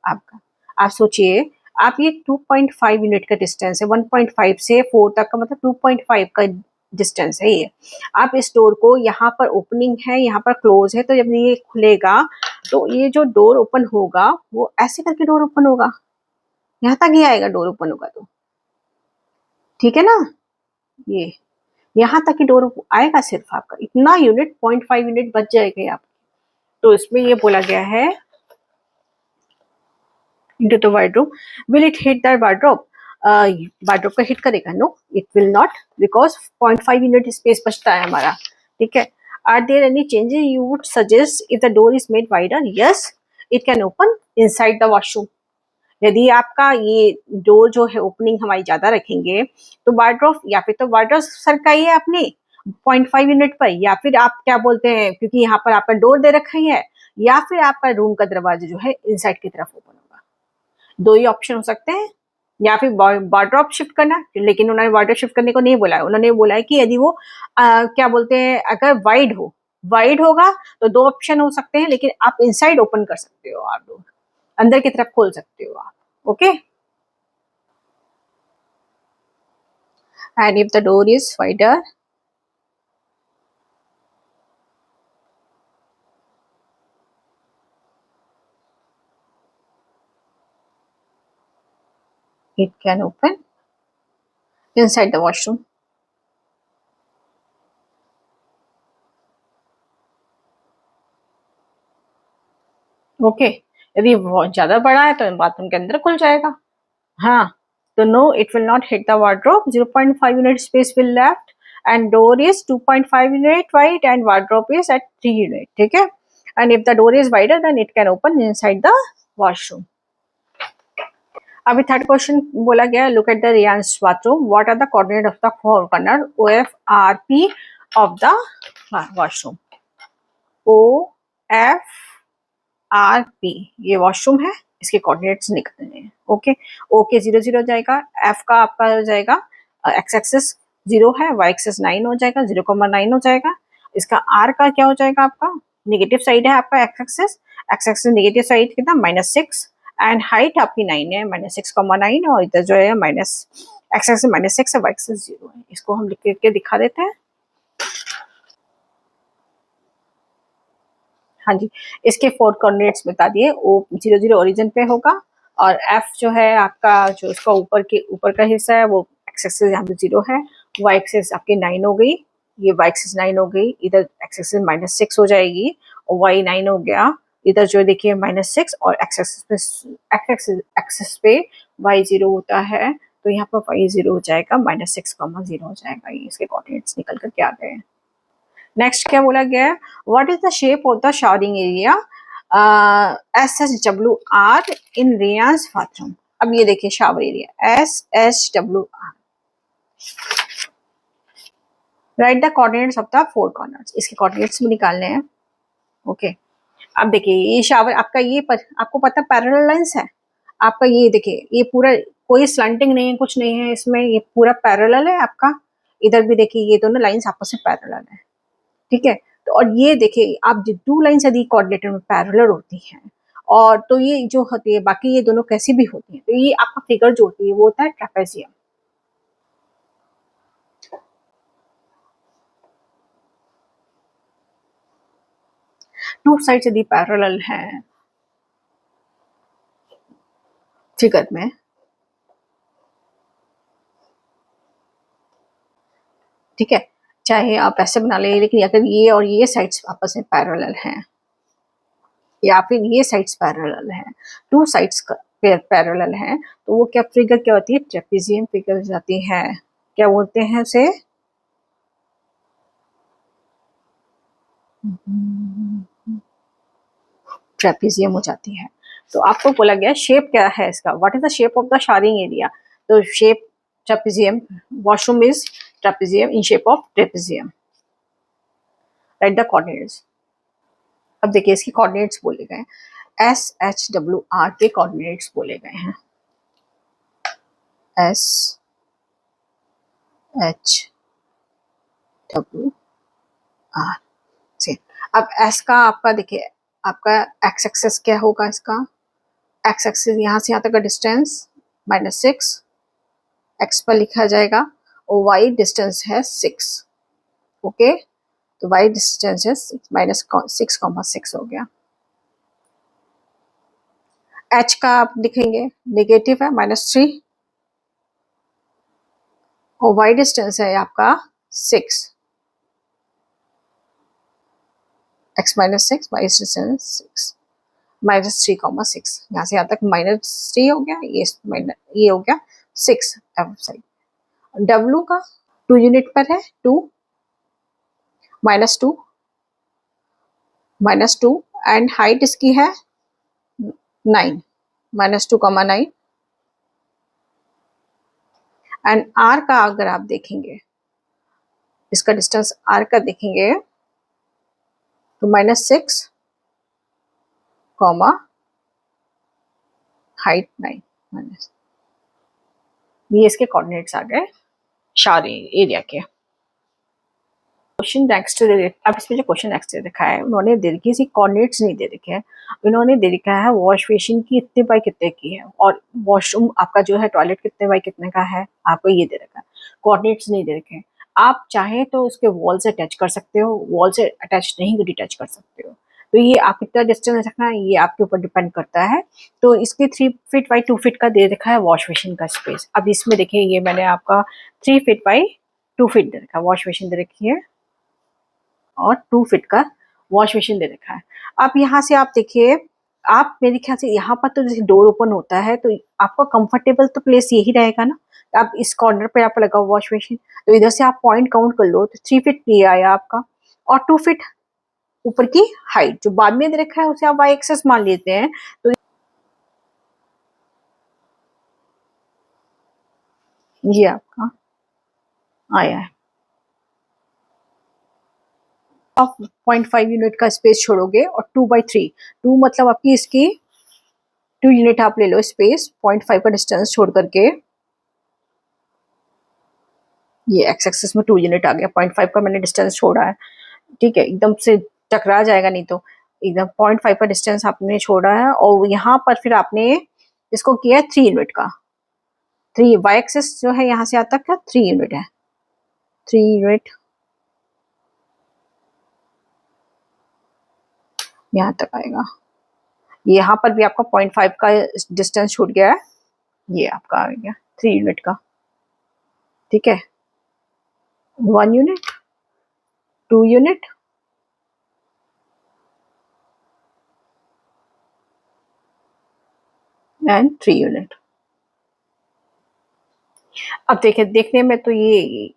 आपका। आप सोचिए, आप ये 2.5 यूनिट का डिस्टेंस है, 1.5 से 4 तक का मतलब 2.5 का डिस्टेंस है ये। आप इस डोर को, यहाँ पर ओपनिंग है, यहाँ पर क्लोज है, तो जब ये खुलेगा तो ये जो डोर ओपन होगा वो ऐसे करके डोर ओपन होगा, यहाँ तक ही आएगा डोर ओपन होगा तो, ठीक है ना। ये यहाँ तक की डोर आएगा सिर्फ आपका, इतना यूनिट 0.5 यूनिट बच जाएगा आपकी। तो इसमें ये बोला गया है into the wardrobe, will it hit the wardrobe? Wardrobe का हिट करेगा? No, it will not, because 0.5 unit space बचता है हमारा, ठीक है। Are there any changes you would suggest if the door is made wider? Yes, it can open inside the washroom. यदि आपका ये डोर जो है ओपनिंग हमारी ज्यादा रखेंगे तो वार्डरोब, या फिर तो वार्डरोब सरकाई है अपनी 0.5 यूनिट पर, या फिर आप क्या बोलते हैं, क्योंकि यहाँ पर आपका डोर दे रखा ही है, या फिर आपका रूम का दरवाजा जो है इनसाइड की तरफ ओपन होगा। दो ही ऑप्शन हो सकते हैं, या फिर वार्डरोब शिफ्ट करना, लेकिन उन्होंने वार्डरोब शिफ्ट करने को नहीं बोला है। उन्होंने बोला है कि यदि वो क्या बोलते हैं, अगर वाइड होगा तो दो ऑप्शन हो सकते हैं, लेकिन आप इनसाइड ओपन कर सकते हो, आप डोर अंदर की तरफ खोल सकते हो आप, okay. And if the door is wider, it can open inside the washroom. Okay, यदि बहुत ज्यादा बड़ा है तो बाथरूम के अंदर खुल जाएगा। हाँ, तो no, it will not hit the wardrobe, 0.5 unit space will left, and door is 2.5 unit wide and wardrobe is at 3 unit, ठीक है। And if the door is wider than it can open inside the washroom. अभी third question बोला गया, look at the Ryan's bathroom, what are the coordinate of the four corner O F R P of the washroom? O F R P ये washroom है, इसके coordinates निकलने हैं, okay. ओ के 0 हो जाएगा, एफ का आपका हो जाएगा एक्स एक्सिस 0 है, वाई एक्सिस 9 हो जाएगा, 0,9 हो जाएगा। इसका आर का क्या हो जाएगा, आपका निगेटिव साइड है आपका एक्स एक्सिस नेगेटिव साइड कितना -6, एंड हाइट आपकी 9 है, -6,9, और इधर जो है माइनस एक्स एक्सिस -6 है, वाई एक्सिस 0 है। इसको हम लिख के दिखा देते हैं। हाँ जी, इसके फोर कोऑर्डिनेट्स बता दिए। ओ 0 ओरिजिन पे होगा, और एफ जो है आपका, जो इसका ऊपर का हिस्सा है वो एक्स एक्सिस यहाँ पे 0 है, वाई एक्सिस आपकी 9 हो गई, ये वाई एक्सिस 9 हो गई, इधर एक्स एक्सिस -6 हो जाएगी, और वाई 9 हो गया, इधर जो देखिए -6, और एक्स एक्सिस पे वाई 0 होता है, तो यहाँ पर वाई 0 हो जाएगा, -6,0 हो जाएगा। ये इसके कोऑर्डिनेट्स निकल कर के आ गए हैं। नेक्स्ट क्या बोला गया है, what is the shape of the showering area SHWR in Ryan's bathroom? अब ये देखिए shower area SHWR, right the coordinates of the four corners, इसके कोऑर्डिनेट्स भी निकालने हैं, ओके। अब देखिए ये शावर आपका, आपको पता पैरेलल लाइंस है आपका, ये देखिए ये पूरा कोई स्लंटिंग नहीं है, कुछ नहीं है इसमें, ये पूरा पैरेलल है आपका। इधर भी देखिए ये दोनों लाइंस आपस में पैरेलल है, ठीक है। तो और ये देखिए आप जो टू लाइन्स यदि कोऑर्डिनेटर में पैरेलल होती हैं, और तो ये जो होती है, बाकी ये दोनों कैसी भी होती हैं, तो ये आपका फिगर जो होती है वो होता है ट्रेपेजियम। टू साइड्स यदि पैरेलल हैं फिगर में, ठीक है, चाहे आप ऐसे बना ले, लेकिन अगर ये और ये साइड्स आपस में पैरेलल हैं, या फिर ये साइड्स पैरेलल हैं, टू साइड्स पैरेलल हैं, तो वो क्या फिगर क्या होती है, ट्रेपेजियम फिगर जाती है। क्या बोलते हैं उसे, ट्रेपेजियम हो जाती है। तो आपको बोला गया शेप क्या है इसका, what is the shape of the showering area, तो shape trapezium, washroom is trapezium in shape of trapezium. Right the coordinates. अब देखिए इसकी कोऑर्डिनेट्स बोले गए, SHWR के कोऑर्डिनेट्स बोले गए हैं, SHWR से। अब S का आपका देखिए, आपका एक्स एक्सेस क्या होगा, इसका एक्स एक्सेस यहाँ से यहाँ तक का डिस्टेंस -6 एक्स पर लिखा जाएगा, और वाई डिस्टेंस है 6। ओके, तो वाई डिस्टेंस है -6,6 हो गया। एच का आप लिखेंगे, नेगेटिव है -3, और वाई डिस्टेंस है आपका 6, x -6 वाई डिस्टेंस 6, -3,6, यहाँ से यहाँ तक -3 हो गया, ये हो गया 6 एफ साइड। W का 2 यूनिट पर है, 2 -2 एंड हाइट इसकी है 9, -2,9। एंड R का अगर आप देखेंगे, इसका डिस्टेंस R का देखेंगे तो -6, हाइट 9 माइनस। ये इसके कोऑर्डिनेट्स आ गए सारे एरिया के। क्वेश्चन नेक्स्ट अब इसमें जो क्वेश्चन नेक्स्ट रखा है, उन्होंने दे रखी है, कोऑर्डिनेट्स नहीं दे रखे हैं, उन्होंने दे रखा है वॉश बेसिन की इतने बाई कितने की है, और वॉशरूम आपका जो है टॉयलेट कितने बाई कितने का है, आपको ये दे रखा है, कोऑर्डिनेट्स नहीं दे रखे हैं। आप चाहे तो उसके वॉल से अटैच कर सकते हो, वॉल से अटैच नहीं भी डिटैच कर सकते हो, तो ये आप कितना डिस्टेंस रखना है ये आपके ऊपर डिपेंड करता है। तो इसके 3 फीट बाई 2 फीट का दे रखा है वॉश बेसिन का स्पेस। अब इसमें देखिए, ये मैंने आपका 3 फीट बाई 2 फीट दे रखा है, वॉश बेसिन दे रखी है, और 2 फीट का वॉश बेसिन दे रखा है। अब यहाँ से आप देखिए, आप मेरे ख्याल से यहाँ पर तो जैसे डोर ओपन होता है, तो आपका कंफर्टेबल तो प्लेस यही रहेगा ना। आप इस कॉर्नर पे आप लगाओ वॉश बेसिन, तो इधर से आप पॉइंट काउंट कर लो, तो 3 फीट ये आया आपका, और 2 फीट ऊपर की हाइट जो बाद में दे रखा है उसे आप वाई एक्सेस मान लेते हैं। तो ये आपका आया है। आप 0.5 यूनिट का स्पेस छोड़ोगे, और 2/3, 2 मतलब आपकी इसकी 2 यूनिट आप ले लो स्पेस, 0.5 का डिस्टेंस छोड़ करके, ये एक्स एक्सिस में 2 यूनिट आ गया, 0.5 का मैंने डिस्टेंस छोड़ा है, ठीक है, एकदम से टकरा जाएगा नहीं, तो एकदम 0.5 का डिस्टेंस आपने छोड़ा है, और यहाँ पर फिर आपने इसको किया है 3 यूनिट का, 3 वाई एक्सिस जो है यहाँ से यहाँ तक का 3 यूनिट है, 3 यूनिट यहाँ तक आएगा। यहाँ पर भी आपका 0.5 का डिस्टेंस छूट गया है, ये आपका आ गया 3 यूनिट का, ठीक है, 1 यूनिट, 2 यूनिट, एंड 3 यूनिट। अब देखिए, देखने में तो ये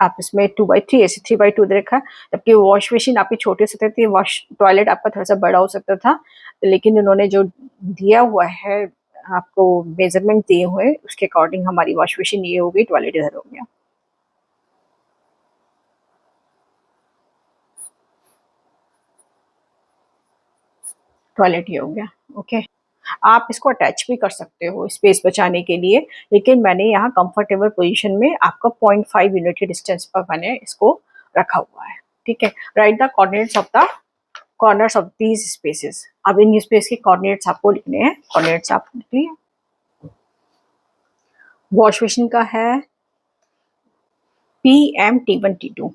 आप इसमें 2/3 ऐसे 3/2 दे रखा है, जबकि वॉश मशीन आपकी छोटी हो सकती थी, वॉश टॉयलेट आपका थोड़ा सा बड़ा हो सकता था, लेकिन उन्होंने जो दिया हुआ है आपको मेजरमेंट दिए हुए, उसके अकॉर्डिंग हमारी वॉश मशीन ये हो गई, टॉयलेट इधर हो गया। टॉयलेट ये हो गया। ओके, आप इसको अटैच भी कर सकते हो स्पेस बचाने के लिए, लेकिन मैंने यहाँ कंफर्टेबल पोजीशन में आपका 0.5 यूनिट के डिस्टेंस पर मैंने इसको रखा हुआ है, ठीक है। Right the coordinates of the corners of these spaces. अब इन स्पेस के कोऑर्डिनेट्स आपको लिखने हैं, कोऑर्डिनेट्स आप लिख लिए। वॉश बेसिन का है PM T1 T2,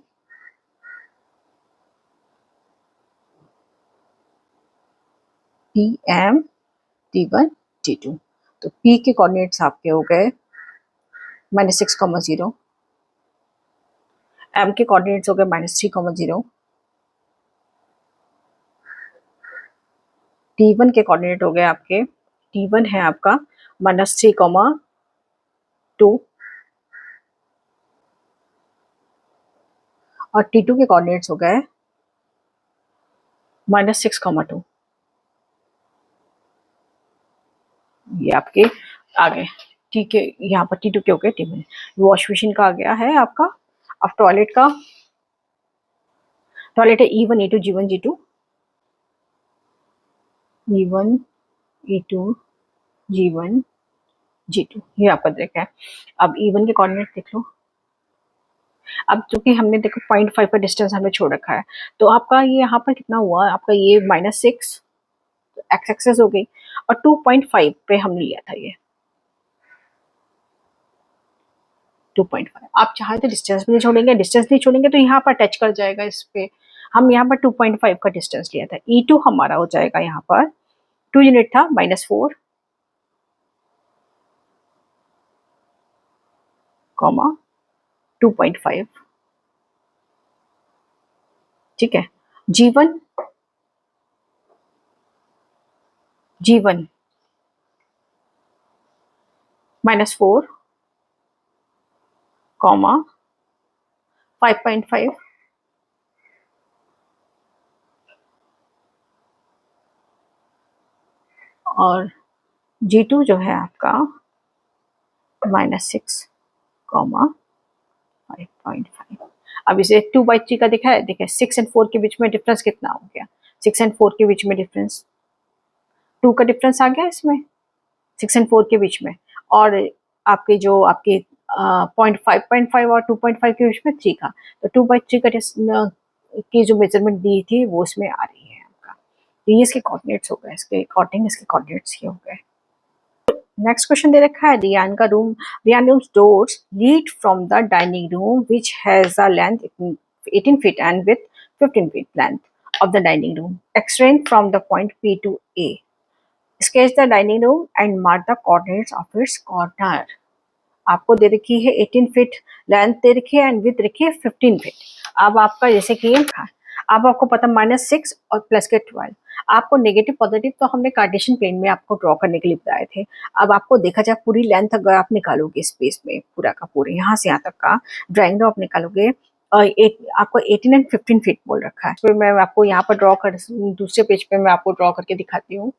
PM T1 T2, तो P के कोऑर्डिनेट्स आपके हो गए -6,0, M के कोऑर्डिनेट्स हो गए -3,0, T1 के कोऑर्डिनेट हो गए आपके, T1 है आपका -3,2, और T2 के कोऑर्डिनेट्स हो गए -6,2। ये आपके आ गए, ठीक है, यहाँ पर T2 के हो गए, T1 वॉश मशीन का आ गया है आपका अब टॉयलेट है E1 E2 G1 G2, E1 E2 G1 G2, ये आपका देखा है। अब E1 के कोऑर्डिनेट देख लो। अब चूंकि हमने देखो 0.5 का डिस्टेंस हमने छोड़ रखा है, तो आपका ये यहाँ पर कितना हुआ, आपका ये -6 एक्स एक्सेस हो गई, और 2.5 पे हमने लिया था ये 2.5। आप चाहे तो डिस्टेंस भी नहीं छोड़ेंगे, डिस्टेंस नहीं छोड़ेंगे तो यहाँ पर टच कर जाएगा इस पे। हम यहाँ पर 2.5 का डिस्टेंस लिया था। E2 हमारा हो जाएगा यहाँ पर 2 यूनिट था -4 कॉमा 2.5, ठीक है। G1 -4 कॉमा 5.5, और G2 जो है आपका -6 कॉमा 5.5। अब इसे 2/3 का दिखा है, देखिए 6 और 4 के बीच में डिफरेंस कितना हो गया, 6 और 4 के बीच में डिफरेंस 2 का डिफरेंस आ गया इसमें 6 और 4 के बीच में, और आपके जो आपके 0.5 और 2.5 के बीच में 3 का, तो 2/3 का की जो मेजरमेंट दी थी वो इसमें आ रही है आपका। तो ये इसके कोऑर्डिनेट्स हो गए, इसके अकॉर्डिंग इसके कोऑर्डिनेट्स ये हो गए। नेक्स्ट क्वेश्चन दे रखा है, Ryan rooms doors lead from the dining room which has a length 18 feet and with 15 feet length of the dining room. Extend from the point P to A. Sketch the dining room and mark the coordinates of its corner. आपको दे रखी है 18 feet length दे रखी है and with रखी है 15 feet. अब आपका जैसे कि अब आपको पता -6 और प्लस के 12, आपको नेगेटिव पॉजिटिव तो हमने कार्टेशियन प्लेन में आपको ड्रॉ करने के लिए बताए थे। अब आपको देखा जाए पूरी लेंथ अगर आप निकालोगे स्पेस में पूरा का पूरे यहाँ से यहाँ तक का ड्राइंग रूम आप निकालोगे, आपको 18 एंड 15 फीट बोल रखा है। फिर मैं आपको यहाँ पर ड्रॉ कर दूसरे पेज पे मैं आपको ड्रॉ करके दिखाती हूँ।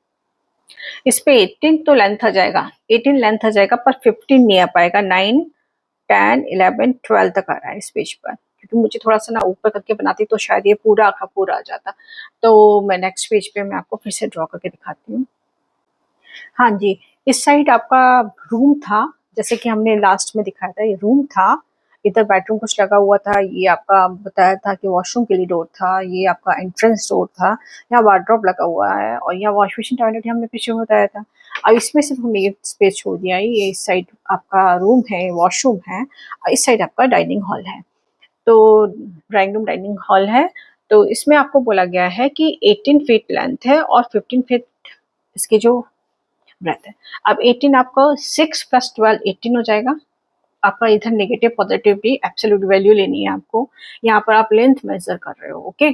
इस पे 18 तो लेंथ आ जाएगा, 18 लेंथ आ जाएगा, पर 15 नहीं आ पाएगा। 9 10 11 12 तक आ रहा है इस पेज पर, क्योंकि मुझे थोड़ा सा ना ऊपर करके बनाती तो शायद ये पूरा का पूरा आ जाता। तो मैं नेक्स्ट पेज पे मैं आपको फिर से ड्रॉ करके दिखाती हूँ। हाँ जी, इस साइड आपका रूम था, जैसे कि हमने लास्ट में दिखाया था, ये रूम था। इधर बेडरूम कुछ लगा हुआ था, ये आपका बताया था कि वॉशरूम के लिए डोर था, ये आपका एंट्रेंस डोर था, यहाँ वार्डरोब लगा हुआ है, और यहाँ वॉश बेसिन टॉयलेट हमने पीछे बताया था। अब इसमें सिर्फ हमने ये स्पेस छोड़ दिया है, ये इस साइड आपका रूम है, वॉशरूम है, और इस साइड आपका डाइनिंग हॉल है। तो ड्राइंग रूम डाइनिंग हॉल है, तो इसमें आपको बोला गया है कि 18 फीट लेंथ है और 15 फीट इसकी जो ब्रेथ है। अब 18 आपको 6 + 12 18 हो जाएगा। आपका इधर नेगेटिव पॉजिटिव भी एब्सोल्यूट वैल्यू लेनी है आपको। यहाँ पर आप लेंथ मेजर कर रहे हो, ओके।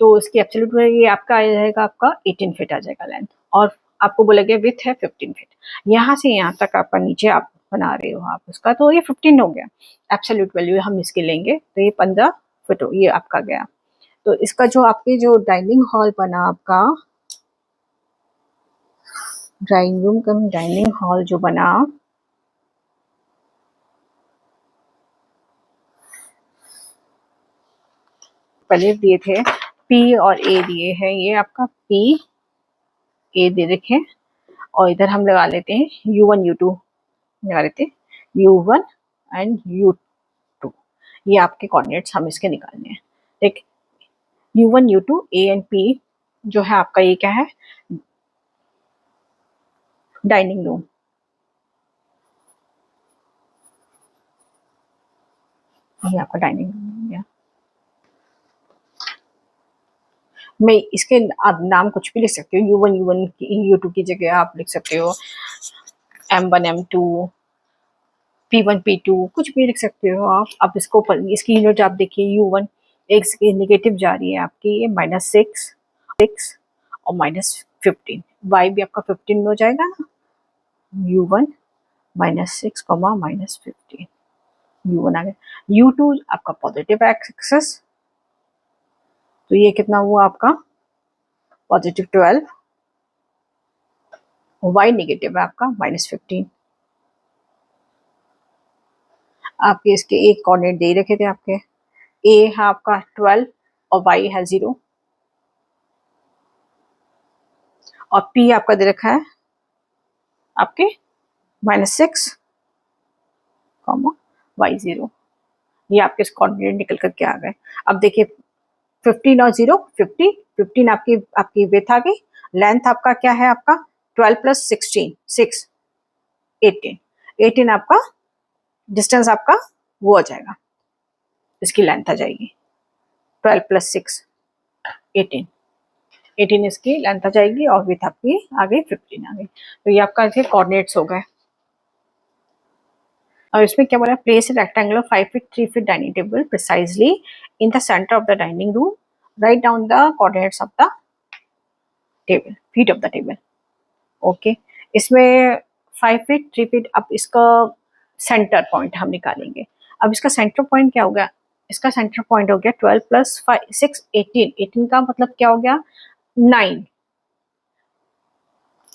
तो इसकी एब्सोल्यूट वैल्यू ये आपका आ जाएगा, आपका 18 फीट आ जाएगा लेंथ, और आपको बोला गया विथ है 15 फीट। यहाँ से यहाँ तक आपका नीचे आप बना रहे हो आप उसका, तो ये 15 हो गया। एब्सोल्यूट वैल्यू हम इसकी लेंगे तो ये 15 फीट हो, ये आपका गया। तो इसका जो आपके जो डाइनिंग हॉल बना आपका, ड्राइंग रूम का डाइनिंग हॉल जो बना, पहले दिए थे P और A दिए हैं, ये आपका P A दे रखे, और इधर हम लगा लेते हैं U1 U2 लगा लेते हैं, U1 एंड U2। ये आपके कोऑर्डिनेट्स हम इसके निकालने हैं। ठीक, U1 U2 A and P जो है आपका ये क्या है, डाइनिंग रूम। ये आपका डाइनिंग रूम हो गया। मैं इसके आप नाम कुछ भी लिख सकते हो, U1 U1 की U2 की जगह आप लिख सकते हो M1 M2 P1 P2 कुछ भी लिख सकते हो आप। अब इसको इसकी यूनिट आप देखिए, U1 एक नेगेटिव जा रही है आपकी, ये -6 और -15, y भी आपका 15 में हो जाएगा ना, U1 -6, -15, U1 आ गया। U2 आपका पॉजिटिव एक्सेस, तो ये कितना हुआ आपका +12, y नेगेटिव है आपका -15। आपके इसके एक कोऑर्डिनेट दे रखे थे आपके, ए है आपका 12 और वाई है 0 और पी आपका दे रखा है आपके -6 वाई 0। ये आपके कोऑर्डिनेट निकल करके आ गए। अब देखिए 15 और 0 50, 15 आपकी आपकी विड्थ आ गई, लेंथ आपका क्या है आपका 12 प्लस 16 6 18, 18 आपका डिस्टेंस आपका वो आ जाएगा, इसकी लेंथ आ जाएगी 12 प्लस 6 18, 18 इसकी लेंथ आ जाएगी और विड्थ आपकी आ गई 15 आ गई। तो ये आपका कोऑर्डिनेट्स हो गए। और इसमें क्या बोला, place rectangular 5 feet 3 feet dining table precisely in the centre of the dining room, write down the coordinates of the table, feet of the table. Okay, इसमें 5 फीट 3 फीट, अब इसका सेंटर पॉइंट हम निकालेंगे। अब इसका सेंटर पॉइंट क्या हो गया, इसका सेंटर पॉइंट हो गया 12 प्लस 5 6 18, 18 का मतलब क्या हो गया 9,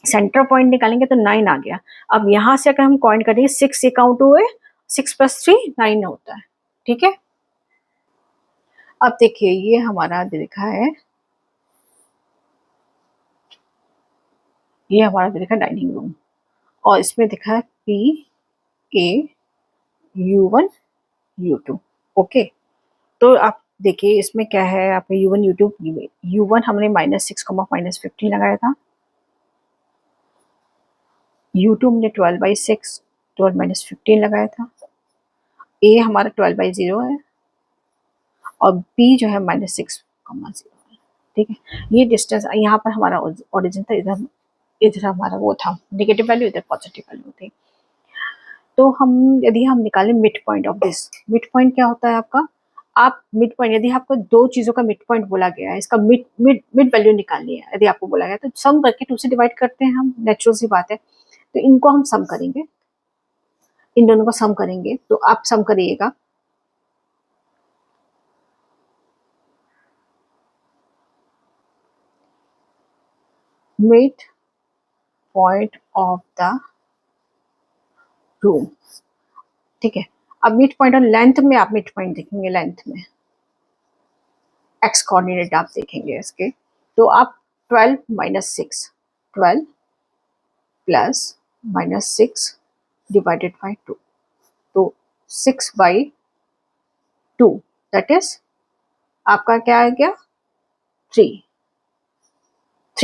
सेंटर पॉइंट निकालेंगे तो 9 आ गया। अब यहाँ से अगर हम काउंट करेंगे 6 ये काउंट हुए, 6 प्लस 3 9 होता है, ठीक है। अब देखिए ये हमारा लिखा है, ये हमारा लिखा डाइनिंग रूम और इसमें दिखा है PA U1 U2। ओके, तो आप देखिए इसमें क्या है, आपने U1 U2 U1 हमने -6 -15 लगाया था, U2 हमने 12/6 12 - 15 लगाया था, A हमारा 12/0 है और B जो है -6, 0 है, ठीक है। ये डिस्टेंस यहाँ पर हमारा ओरिजिन था, इधर इधर हमारा वो था नेगेटिव वैल्यू, इधर पॉजिटिव वैल्यू थी। तो हम यदि हम निकालें mid point of this, mid point क्या होता है आपका, आप मिड पॉइंट यदि आपको दो चीजों का मिड पॉइंट बोला गया है, इसका मिड मिड मिड वैल्यू निकालनी है यदि आपको बोला गया, तो सम करके 2 से डिवाइड करते हैं हम, नेचुरल सी बात है। तो इनको हम सम करेंगे, इन दोनों को सम करेंगे, तो आप सम करिएगा। Mid point of the room, ठीक है। अब मिड पॉइंट और लेंथ में आप मिड पॉइंट देखेंगे, लेंथ में एक्स कोऑर्डिनेट आप देखेंगे इसके, तो आप 12 - 6 12 प्लस -6 डिवाइडेड बाई 2, तो 6/2 दैट इज आपका क्या आ गया 3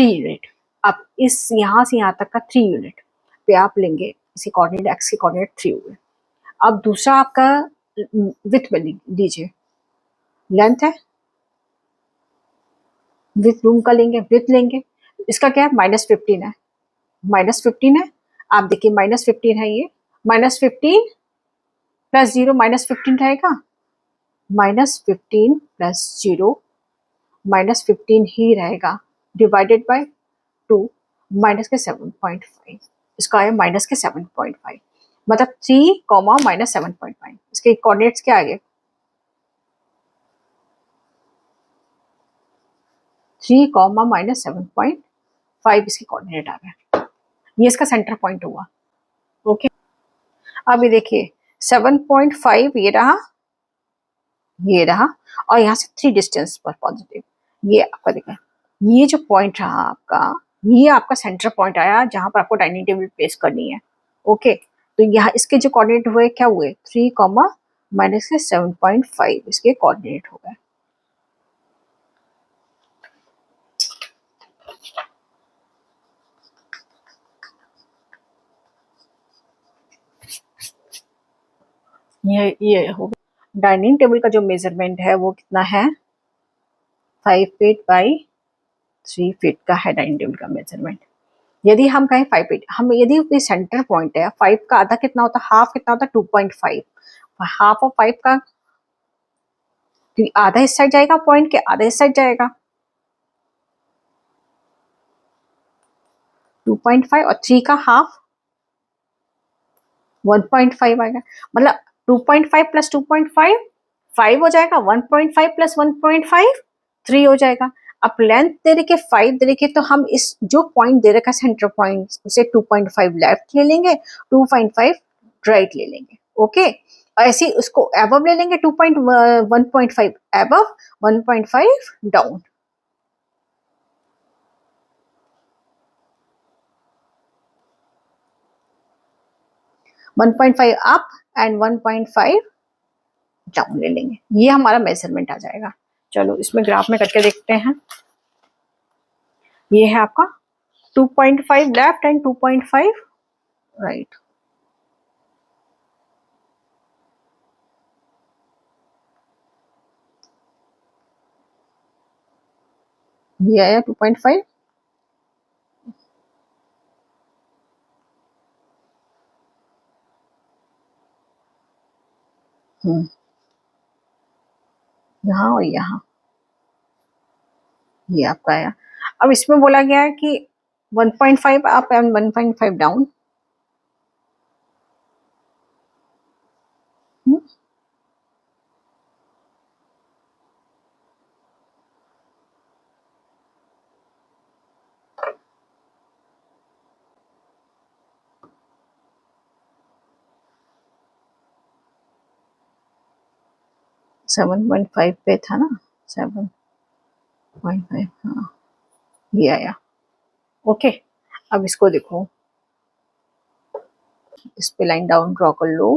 यूनिट। आप इस यहाँ से यहाँ तक का 3 यूनिट पे आप लेंगे, इसी कोऑर्डिनेट एक्स के कोऑर्डिनेट 3 हुए। अब दूसरा आपका विथ में लीजिए, लेंथ है, विथ रूम का लेंगे, विथ लेंगे, इसका क्या है -15 है, -15 है। आप देखिए -15 है, ये -15 प्लस 0 -15 रहेगा, -15 प्लस 0 -15 ही रहेगा, डिवाइडेड बाय 2 माइनस के 7.5, इसका है माइनस के 7.5, मतलब 3 -7.5। इसके कोऑर्डिनेट्स क्या आ गए 3 -7.5 इसके कोऑर्डिनेट आ गए, ये इसका सेंटर पॉइंट हुआ। ओके, अब ये देखिए 7.5 ये रहा और यहाँ से 3 डिस्टेंस पर पॉजिटिव, ये आपका देखा, ये जो पॉइंट रहा आपका, ये आपका सेंटर पॉइंट आया जहां पर आपको डाइनिंग टेबल प्लेस करनी है। ओके, तो यहाँ इसके जो कोऑर्डिनेट हुए क्या हुए 3 माइनस के 7.5 इसके कोऑर्डिनेट हो गए। ये हो गया। डाइनिंग टेबल का जो मेजरमेंट है वो कितना है 5 फीट बाई 3 फीट का है डाइनिंग टेबल का मेजरमेंट। यदि हम कहें 5 फीट, हम यदि कोई सेंटर पॉइंट है 5 का आधा कितना होता है, हाफ कितना होता है 2.5, हाफ ऑफ 5 का आधा इस साइड जाएगा, पॉइंट के आधा इस साइड जाएगा, 2.5 और 3 का हाफ 1.5 आएगा, मतलब 2.5 प्लस 2.5 5 हो जाएगा, 1.5 प्लस 1.5 3 हो जाएगा। अब लेंथ दे रखे 5 दे रखे, तो हम इस जो पॉइंट दे रखा सेंटर पॉइंट उसे 2.5 लेफ्ट ले लेंगे, 2.5 राइट ले लेंगे। ओके, ऐसे ही उसको एबव ले लेंगे 1.5 above, 1.5 down. 1.5 up and 1.5 down ले लेंगे, ये हमारा मेजरमेंट आ जाएगा। चलो इसमें ग्राफ में करके देखते हैं। ये है आपका 2.5 लेफ्ट एंड 2.5 राइट। ये आया 2.5, यहाँ और यहाँ, ये आपका आया। अब इसमें बोला गया है कि 1.5 अप एंड 1.5 डाउन। 7.5 पे था ना, 7.5, हाँ ये आया। ओके, अब इसको देखो, इस पे लाइन डाउन ड्रॉ कर लो।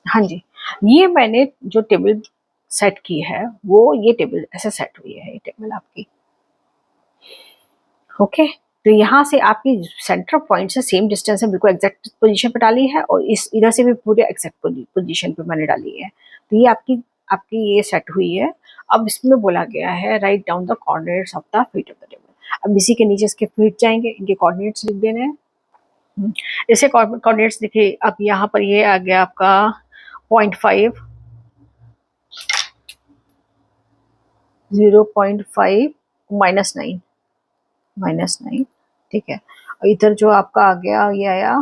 हाँ जी, ये मैंने जो टेबल सेट की है वो ये टेबल ऐसे सेट हुई है, ये टेबल आपकी। ओके, तो यहाँ से आपकी सेंटर पॉइंट से सेम डिस्टेंस है, बिल्कुल एग्जैक्ट पोजीशन पे डाली है, और इस इधर से भी पूरे एग्जैक्ट पोजीशन पे मैंने डाली है। तो ये आपकी आपकी ये सेट हुई है। अब इसमें बोला गया है write down the coordinates of the feet of the table. अब इसी के नीचे इसके फीट जाएंगे, इनके कोऑर्डिनेट्स लिख देने हैं। जैसे कोऑर्डिनेट्स देखिए, अब यहाँ पर ये आ गया आपका 0.5, 0.5 -9, -9, ठीक है। और इधर जो आपका आ गया ये आया,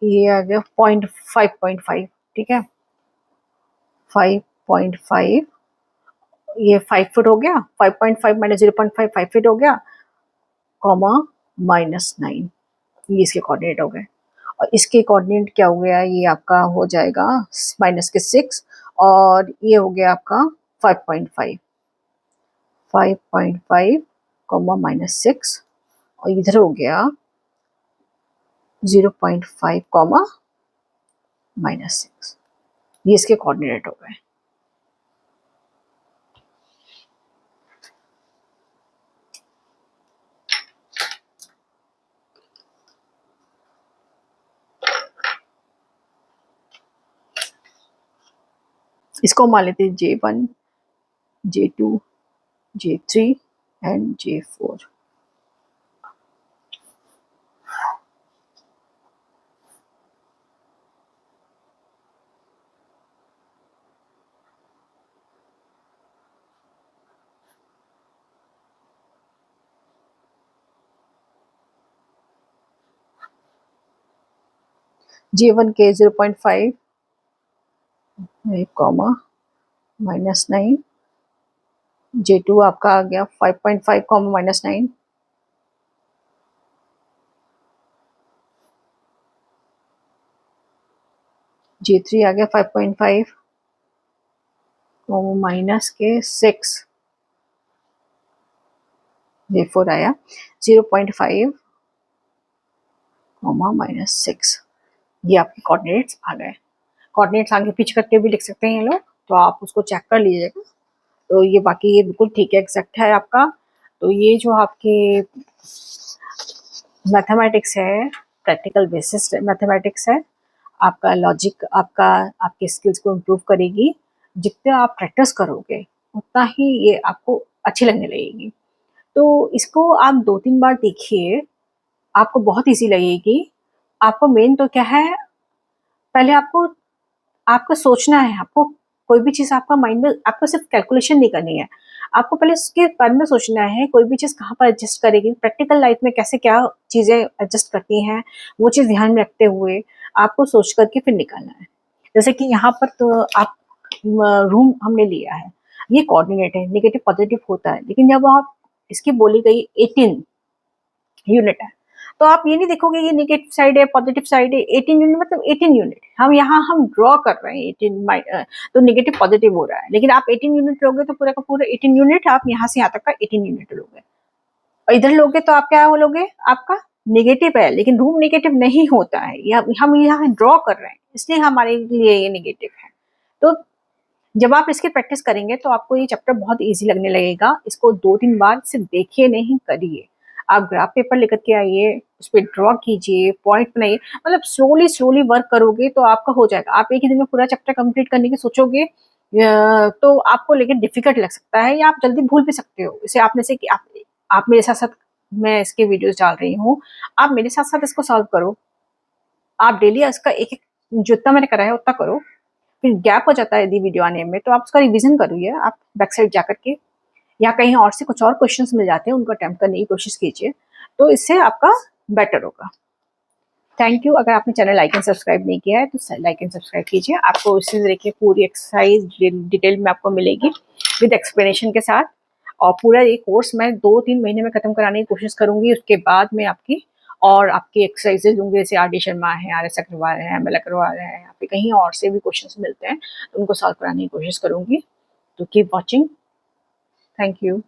ये आ गया 0.5, ठीक है, 5.5, ये 5 फुट हो गया, 5.5 माइनस 0.5 5 फीट हो गया, कॉमा -9, ये इसके कोऑर्डिनेट हो गए। और इसके कोऑर्डिनेट क्या हो गया, ये आपका हो जाएगा माइनस के 6, और ये हो गया आपका 5.5, 5.5 कॉमा -6, और इधर हो गया 0.5 कॉमा -6, ये इसके कोऑर्डिनेट हो गए। इसको मान लेते हैं J1, J2, J3 and J4। J1 के 0.5 कॉमा -9, J2 आपका आ गया 5.5 कॉमा -9, J3 आ गया 5.5 कॉमा माइनस के 6, J4 आया 0.5 कॉमा -6, ये आपके कोऑर्डिनेट्स आ गए। कोऑर्डिनेट्स आगे पीछे करके भी लिख सकते हैं ये लोग, तो आप उसको चेक कर लीजिएगा। तो ये बाकी ये बिल्कुल ठीक है, एग्जैक्ट है आपका। तो ये जो आपके मैथमेटिक्स है, प्रैक्टिकल बेसिस मैथमेटिक्स है, आपका लॉजिक आपका आपके स्किल्स को इम्प्रूव करेगी। जितना आप प्रैक्टिस करोगे उतना ही ये आपको अच्छी लगने लगेगी। तो इसको आप 2-3 बार देखिए, आपको बहुत ईज़ी लगेगी। आपको मेन तो क्या है, पहले आपको आपको सोचना है, आपको कोई भी चीज़ आपका माइंड में आपको सिर्फ़ कैलकुलेशन नहीं करनी है। आपको पहले उसके बारे में सोचना है, कोई भी चीज़ कहाँ पर एडजस्ट करेगी, प्रैक्टिकल लाइफ़ में कैसे क्या चीज़ें एडजस्ट करती हैं, वो चीज़ ध्यान में रखते हुए आपको सोच कर के फिर निकलना है। जैसे कि यहाँ पर तो आप रूम हमने लिया है, ये कोऑर्डिनेट है, नेगेटिव पॉजिटिव होता है, लेकिन जब आप इसकी बोली गई 18 यूनिट है, तो आप ये नहीं देखोगे ये नेगेटिव साइड है, पॉजिटिव साइड है, 18 यूनिट मतलब 18 यूनिट। हम यहाँ हम ड्रॉ कर रहे हैं 18 तो नेगेटिव पॉजिटिव हो रहा है, लेकिन आप 18 यूनिट लोगे तो पूरा का पूरा 18 यूनिट आप यहाँ से यहाँ तक का 18 यूनिट लोगे, और इधर लोगे तो आप क्या लोगे, आपका नेगेटिव है, लेकिन रूम नेगेटिव नहीं होता है, हम यहाँ ड्रॉ कर रहे हैं, इसलिए हमारे लिए ये नेगेटिव है। तो जब आप इसकी प्रैक्टिस करेंगे तो आपको ये चैप्टर बहुत ईजी लगने लगेगा। इसको 2-3 बार सिर्फ देखिए नहीं, करिए। आप ग्राफ पेपर लेकर के आइए, उस पे ड्रॉ कीजिए, पॉइंट बनाइए, मतलब स्लोली वर्क करोगे तो आपका हो जाएगा। आप एक ही दिन में पूरा चैप्टर कंप्लीट करने की सोचोगे तो आपको लेकिन डिफिकल्ट लग सकता है, या आप जल्दी भूल भी सकते हो। इसे आपने से कि आप मेरे साथ-साथ, मैं इसके वीडियोज़ डाल रही हूँ, आप मेरे साथ-साथ इसको सॉल्व करो। आप डेली इसका एक-एक जितना मैंने कराया उतना करो। फिर गैप हो जाता है यदि वीडियो आने में, तो आप उसका रिवीजन करिए, आप बैक साइड जाकर के, या कहीं और से कुछ और क्वेश्चंस मिल जाते हैं, उनको अटेम्प्ट करने की कोशिश कीजिए, तो इससे आपका बेटर होगा। Thank you. अगर आपने चैनल लाइक एंड सब्सक्राइब नहीं किया है तो लाइक एंड सब्सक्राइब कीजिए। आपको इसी तरह की पूरी एक्सरसाइज डिटेल में आपको मिलेगी विद एक्सप्लेनेशन के साथ, और पूरा ये कोर्स मैं 2-3 महीने में खत्म कराने की कोशिश करूंगी। उसके बाद में आपकी और आपकी एक्सरसाइजेज होंगे, जैसे आर डी शर्मा है, आर एस अग्रवाल है, एम एल अग्रवाल है, यहाँ पे कहीं और से भी क्वेश्चन मिलते हैं, तो उनको सॉल्व कराने की कोशिश करूंगी। तो कीप वॉचिंग। Thank you.